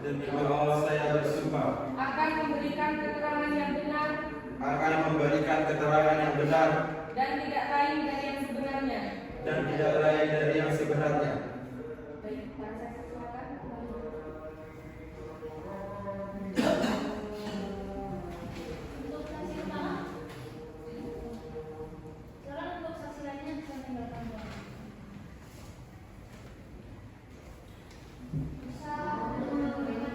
Demi Allah saya bersumpah akan memberikan keterangan yang benar akan memberikan keterangan yang benar dan tidak lain dari yang sebenarnya. dan tidak lain dari yang sebenarnya. Baik, para saksi silakan. Untuk saksi utama, silakan untuk saksi lainnya bisa meninggalkan ruangan. Bisa memberikan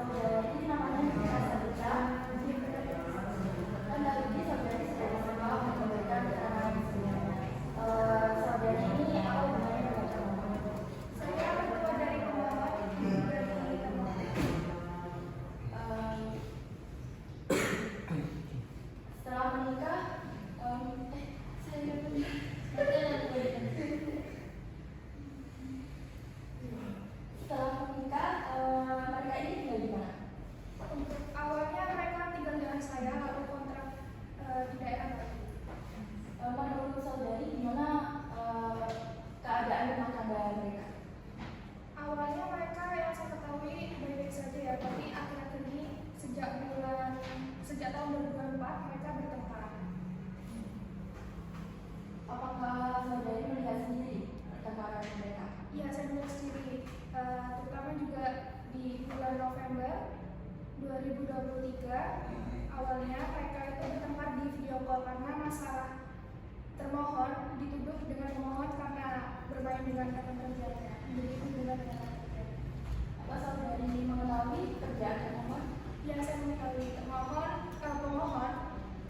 saudari namanya Nina Sabita. Dan dari ini saudari sudah berusaha memberikan keterangan di sini. Saudari ini apa hubungannya dengan kamu? Saya ketua dari pemohon dari termohon. Setelah menikah, saya punya setelah menikah, mereka ini tinggal di mana? Untuk awalnya mereka tinggal dengan saya lalu kontrak di daerah lain. Menurut saudari, gimana keadaan rumah tangga mereka? Awalnya mereka yang saya ketahui baik-baik saja ya, tapi akhir-akhir ini sejak tahun 2004 mereka bertengkar. Apakah saudari melihat sendiri pertengkaran mereka? Iya, saya melihat sendiri, terutama juga di bulan November 2023 awalnya mereka itu bertengkar di video call karena masalah termohon dituduh dengan pemohon karena bermain dengan rekan kerjanya, menjadi hubungan dengan rekan kerja. Apa saudari mengetahui kerjaan termohon? Ya, saya mengetahui pemohon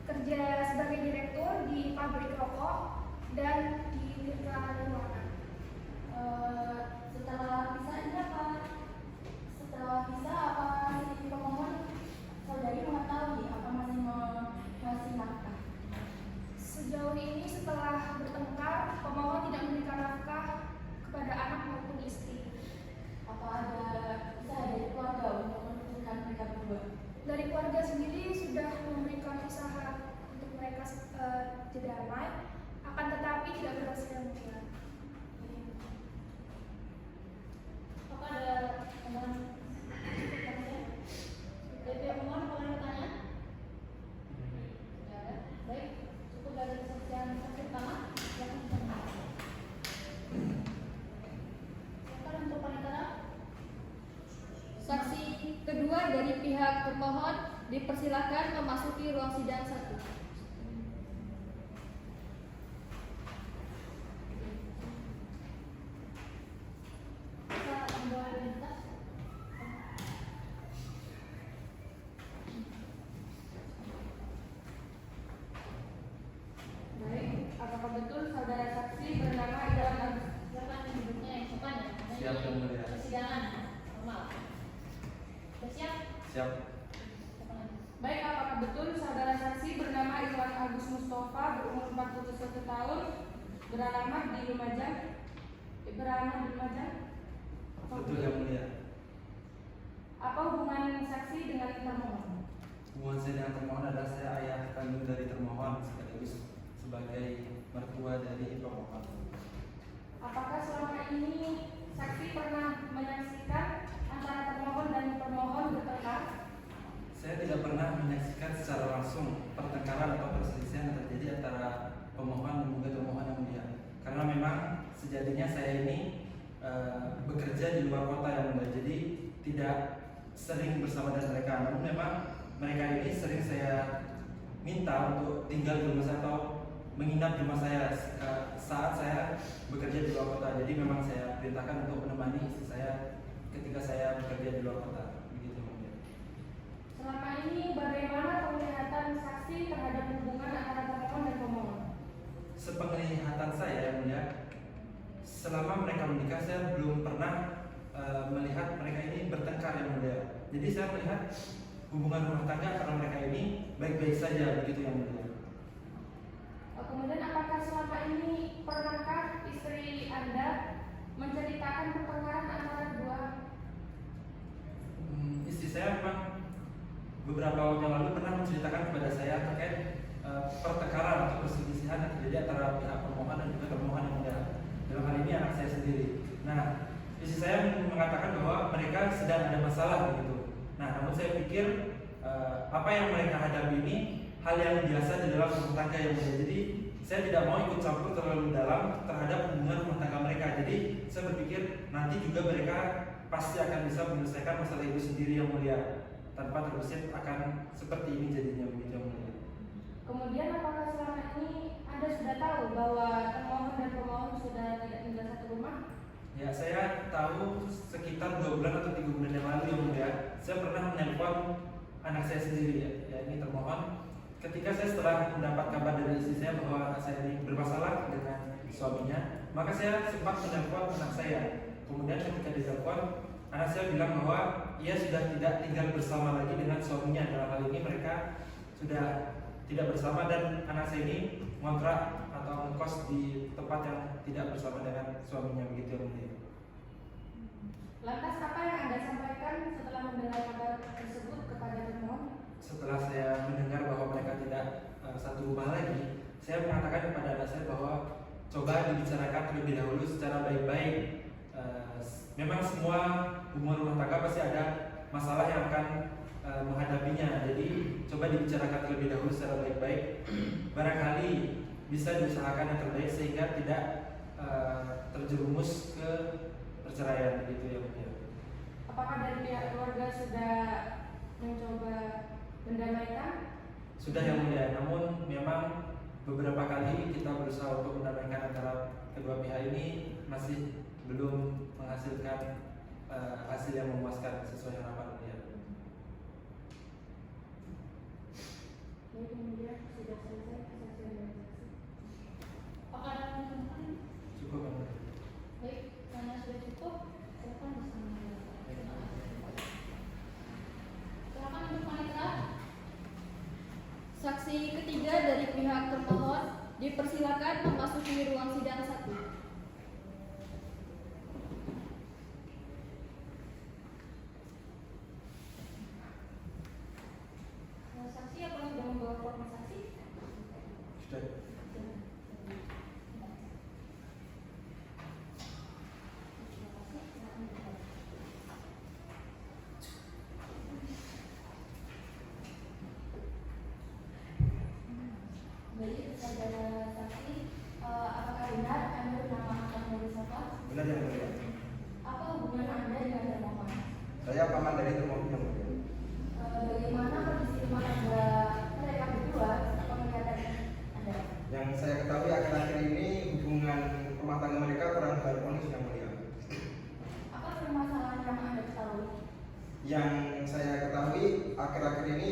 kerja sebagai direktur di pabrik rokok dan di Tirta Ruangan. Setelah pisah ini apa? Setelah pisah apa si pemohon saudari mengetahui apa masih nafkah? Sejauh ini setelah bertengkar, pemohon tidak memberikan nafkah kepada anak maupun istri. Apa ada usaha dari keluarga untuk menentukan mereka berdua? Dari keluarga sendiri sudah memberikan usaha untuk mereka damai, akan tetapi tidak berhasil mungkin. Apa ada pemohon? Dari pihak pemohon apa ada pertanyaan? Tidak ada. Baik, cukup dari kesaksian saksi utama. Silakan disampaikan. Silakan untuk panitera. Saksi kedua dari pihak termohon dipersilakan memasuki ruang sidang 1. Bisa membawa identitas. Baik, apakah betul saudara saksi bernama Idam Agus? Silakan yang duduknya yang sopan ya. Karena Siap, ini Yang Mulia. persidangan normal. Sudah siap? Siap. Silakan lagi. Baik, apakah betul saudara saksi bernama Irwan Agus Mustafa berumur 41 tahun beralamat di Lumajang? Betul Yang Mulia. Apa hubungan saksi dengan termohon? Hubungan saya dengan termohon adalah saya ayah kandung dari termohon sekaligus sebagai mertua dari pemohon. Apakah selama ini saksi pernah menyaksikan antara termohon dan termohon bertengkar? Saya tidak pernah menyaksikan secara langsung pertengkaran atau perselisihan yang terjadi antara pemohon dan juga termohon yang mulia. Karena memang sejatinya saya ini bekerja di luar kota yang mulia, jadi tidak sering bersama dengan mereka. Namun memang mereka ini sering saya minta untuk tinggal di rumah saya atau menginap di rumah saya saat saya bekerja di luar kota. Jadi memang saya perintahkan untuk menemani istri saya ketika saya bekerja di luar kota. Begitu Mulia. Selama ini bagaimana penglihatan saksi terhadap hubungan antara termohon dan pemohon? Sepenglihatan saya yang mulia, selama mereka menikah saya belum pernah melihat mereka ini bertengkar yang mulia. Jadi saya melihat hubungan rumah tangga antara mereka ini baik-baik saja, begitu yang mulia. Kemudian apakah selama ini pernahkah istri Anda menceritakan pertengkaran antara kedua? Istri saya memang beberapa waktu yang lalu pernah menceritakan kepada saya terkait pertengkaran atau perselisihan yang terjadi antara pihak pemohon dan juga termohon yang mulia. Dalam hal ini anak saya sendiri. Nah, istri saya mengatakan bahwa mereka sedang ada masalah begitu. Nah, namun saya pikir apa yang mereka hadapi ini hal yang biasa di dalam rumah tangga yang mulia. Jadi saya tidak mau ikut campur terlalu dalam terhadap hubungan rumah tangga mereka. Jadi saya berpikir nanti juga mereka pasti akan bisa menyelesaikan masalah itu sendiri yang mulia, tanpa terbesit akan seperti ini jadinya begitu yang mulia. Kemudian apakah selama ini Anda sudah tahu bahwa termohon dan pemohon sudah tidak tinggal satu rumah? Ya, saya tahu sekitar 2 bulan atau 3 bulan yang lalu yang mulia, saya pernah menelpon anak saya sendiri ya ini termohon. Ketika saya setelah mendapat kabar dari istri saya bahwa anak saya ini bermasalah dengan suaminya, maka saya sempat menelpon anak saya. Kemudian ketika ditelepon, anak saya bilang bahwa ia sudah tidak tinggal bersama lagi dengan suaminya. Dalam hal ini mereka sudah tidak bersama dan anak saya ini ngontrak atau ngekos di tempat yang tidak bersama dengan suaminya begitu yang mulia. Lantas apa yang Anda sampaikan setelah mendengar kabar tersebut kepada termohon? Setelah saya mendengar bahwa mereka tidak satu rumah lagi, saya mengatakan kepada anak saya bahwa coba dibicarakan terlebih dahulu secara baik-baik. Memang semua hubungan rumah tangga pasti ada masalah yang akan menghadapinya. Jadi coba dibicarakan terlebih dahulu secara baik-baik. Barangkali bisa diusahakan yang terbaik sehingga tidak terjerumus ke perceraian begitu ya mulia. Apakah dari pihak keluarga sudah mencoba mendamaikan? Sudah yang mulia, namun memang beberapa kali kita berusaha untuk mendamaikan antara kedua pihak ini masih belum menghasilkan hasil yang memuaskan sesuai harapan dia. Baik, kemudian sudah selesai kesaksian dan saksi. Apakah ada yang lain? Cukup yang mulia. Baik, karena sudah cukup, silakan bisa mengambil. Silakan untuk wanita. Saksi ketiga dari pihak termohon dipersilakan memasuki ruang sidang 1. Saksi apa sudah membawa form saksi? Sudah. Baik, saudara saksi, apakah benar Anda bernama Ahmad Mulisapa? Benar yang mulia. Apa hubungan Anda dengan termohon? Saya paman dari termohon yang mulia. Bagaimana kondisi rumah tangga mereka berdua atau kegiatan Anda? Yang saya ketahui akhir-akhir ini hubungan rumah tangga mereka kurang harmonis yang mulia. Apa permasalahan yang Anda ketahui? Yang saya ketahui akhir-akhir ini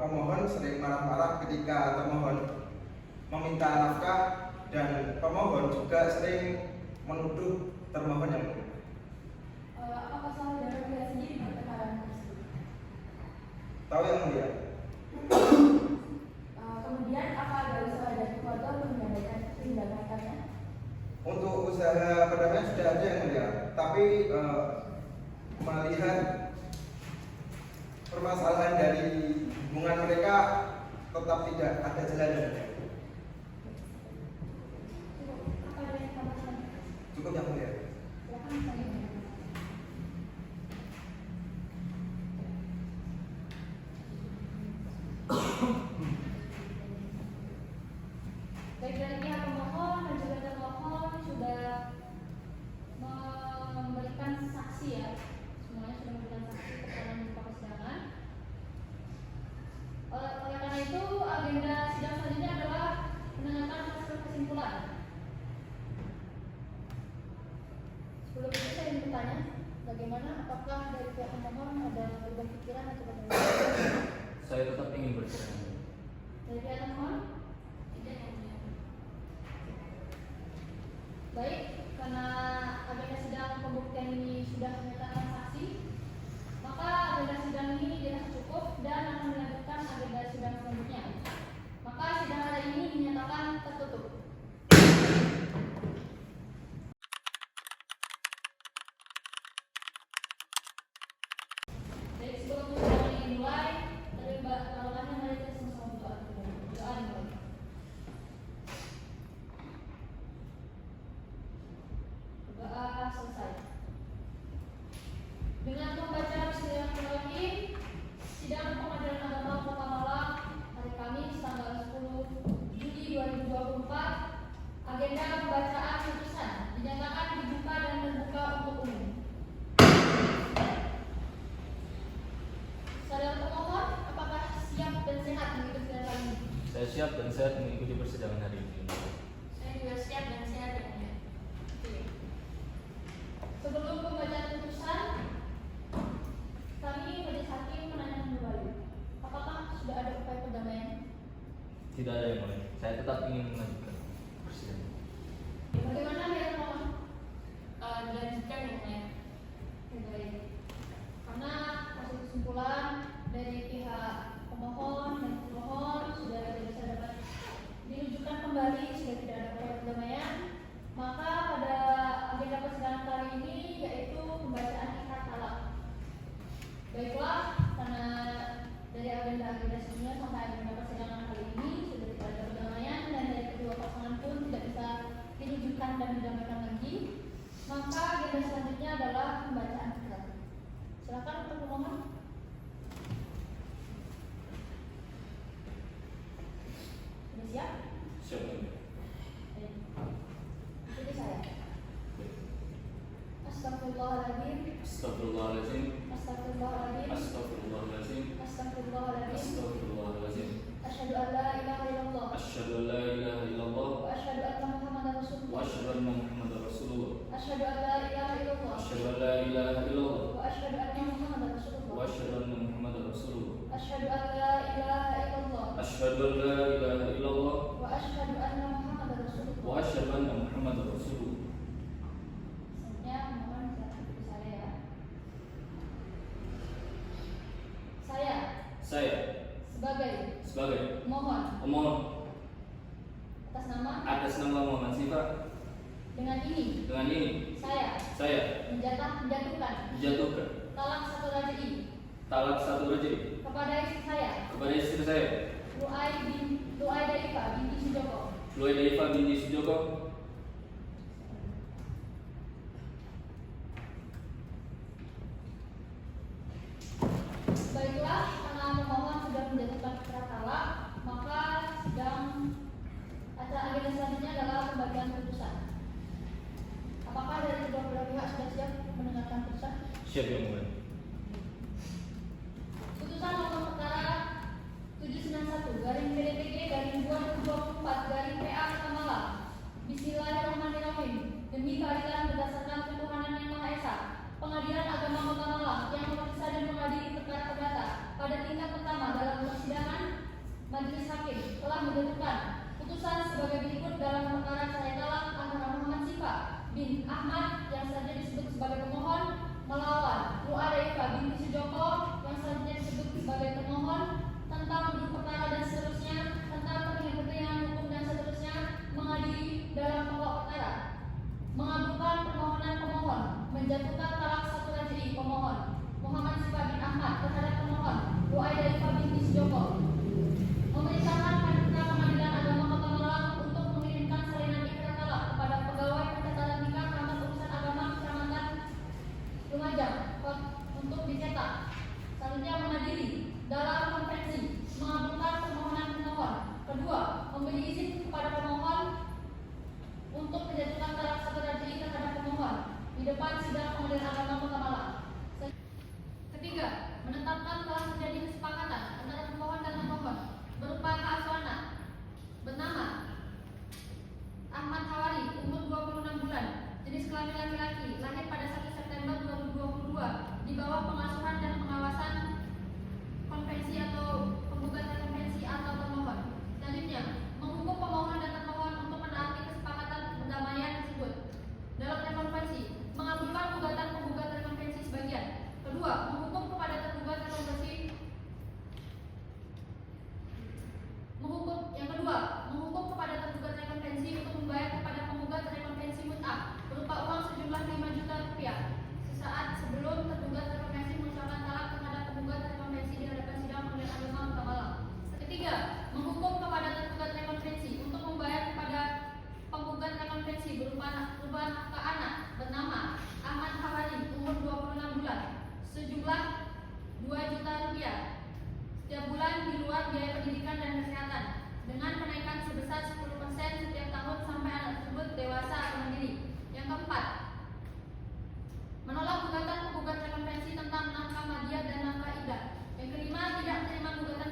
pemohon sering marah-marah ketika termohon meminta nafkah dan pemohon juga sering menuduh termohon yang mulia. Apakah saudara melihat sendiri pertengkaran tersebut? Tahu yang mulia? Kemudian apa ada usaha dari keluarga untuk mendamaikannya? Untuk usaha perdamaian sudah ada yang mulia, tapi melihat permasalahan dari hubungan mereka tetap tidak ada jalan. Apa ada yang tambahkan? Cukup yang mulia. Silakan saya. Baik, dari pihak pemohon dan juga termohon sudah memberikan saksi ya, semuanya sudah memberikan saksi keterangan di persidangan. Oleh karena itu agenda sidang selanjutnya adalah mendengarkan hasil kesimpulan. Sebelum itu saya ingin bertanya, bagaimana apakah dari pihak pemohon ada perubahan pikiran atau bagaimana? Saya tetap ingin bercerai. Dari pihak termohon? Tidak yang mulia. Baik, karena agenda sidang pembuktian ini sudah menyatakan saksi, maka agenda sidang ini dirasa cukup dan akan melanjutkan agenda sidang selanjutnya. Maka sidang hari ini dinyatakan tertutup. Baik, sebelum sidang ini dimulai, dari Mbak Laulanya mari kita sama-sama berdoa. siap dan sehat mengikuti persidangan hari ini. Saya juga siap dan sehat ya mulia. Oke. Sebelum pembacaan putusan, kami majelis hakim menanyakan kembali, apakah sudah ada upaya perdamaian? Tidak ada yang lain. Saya tetap ingin melanjutkan persidangan. Bagaimana ya teman? Dilanjutkan ya mulia. Baik. Karena hasil kesimpulan dari pihak pemohon dan pemohon sudah tidak bisa dapat dirujukan kembali, sudah tidak ada upaya perdamaian, maka pada agenda persidangan kali ini yaitu pembacaan ikrar talak. Baiklah, karena dari agenda sebelumnya sampai agenda persidangan kali ini sudah tidak ada perdamaian dan dari kedua pasangan pun tidak bisa dirujukan dan didamaikan lagi, maka agenda selanjutnya adalah pembacaan ikrar. Silakan untuk pemohon. Sudah siap? Siap. Baik. Ikuti saya. Astagfirullahaladzim. Astagfirullahaladzim. Astagfirullahaladzim. Astagfirullahaladzim. Astagfirullahaladzim. Astagfirullahaladzim. Asyhadu an la ilaha illallah. Asyhadu an la ilaha illallah. Wa asyhadu anna Muhammadar Rasulullah. Wa asyhadu anna Muhammadar Rasulullah. Asyhadu an la ilaha illallah. Asyhadu an la ilaha illallah. Wa asyhadu anna Muhammadar Rasulullah. Wa asyhadu anna Muhammadar Rasulullah. Asyhadu an la ilaha illallah. Asyhadu an la ilaha illallah. Wa asyhadu anna Muhammadar Rasulullah. Wa asyhadu anna Muhammadar Rasulullah. Selanjutnya mohon silakan ikuti saya ya. Saya sebagai pemohon pemohon atas nama Muhammad Sifa dengan ini saya menjatuhkan talak satu raj'i kepada istri saya Luai Daifa binti Sujoko. Baiklah, karena pemohon sudah menjatuhkan ikrar talak, maka acara agenda selanjutnya adalah pembagian putusan. Apakah dari kedua belah pihak sudah siap mendengarkan putusan? Siap yang mulia. Putusan nomor perkara 791/PDPG/2024/PA Malang. Bismillahirrahmanirrahim. Demi keadilan berdasarkan ketuhanan yang Maha Esa, Pengadilan Agama Kota Malang yang memeriksa dan mengadili perkara perdata pada tingkat pertama dalam persidangan Majelis Hakim telah menjatuhkan putusan sebagai berikut dalam perkara cerai talak antara Muhammad Sifa bin Ahmad yang selanjutnya disebut sebagai pemohon melawan Luai Daifa binti Sujoko yang selanjutnya disebut sebagai termohon tentang duduk perkara dan seterusnya, tentang kepentingan hukum dan seterusnya, mengadili dalam pokok perkara, mengabulkan permohonan pemohon, menjatuhkan talak satu raj'i pemohon Muhammad Sifa bin Ahmad terhadap pemohon Luai Daifa binti Sujoko, memerintahkan Panitia Pengadilan Agama Kota Malang untuk mengirimkan salinan ikrar talak kepada pegawai pencatatan nikah Kamar Urusan Agama Kecamatan Lumajang untuk dicetak. Selanjutnya mengadili dalam konvensi, mengabulkan permohonan pemohon. Kedua, memberi izin kepada pemohon untuk menjatuhkan talak satu raj'i terhadap pemohon di depan sidang Pengadilan Agama Kota Malang. Ketiga, menetapkan telah terjadi kesepakatan antara pemohon dan termohon berupa keasuhan bernama Ahmad Hawari, umur 26 bulan, jenis kelamin laki-laki, lahir pada 1 September 2022, di bawah pengasuhan dan pengawasan konvensi atau penggugat konvensi atau termohon. Selanjutnya, menghukum pemohon dan termohon untuk menaati kesepakatan perdamaian tersebut dalam rekonvensi, mengabulkan gugatan penggugat rekonvensi sebagian. Kedua, menghukum kepada tergugat rekonvensi menghukum kepada tergugat rekonvensi untuk membayar kepada penggugat rekonvensi mut'ah berupa uang sejumlah 5 juta rupiah sesaat sebelum tergugat rekonvensi mengucapkan talak terhadap penggugat rekonvensi di hadapan sidang Pengadilan Agama Kota Malang. Ketiga, menghukum kepada tergugat rekonvensi untuk membayar kepada penggugat rekonvensi berupa nafkah anak bernama Ahmad Hawari, umur 26 bulan, sejumlah 2 juta rupiah setiap bulan di luar biaya pendidikan dan kesehatan dengan kenaikan sebesar 10% setiap tahun sampai anak tersebut dewasa atau mandiri. Yang keempat, menolak gugatan penggugat rekonvensi tentang nafkah madiah dan nafkah iddah. Yang kelima, tidak menerima gugatan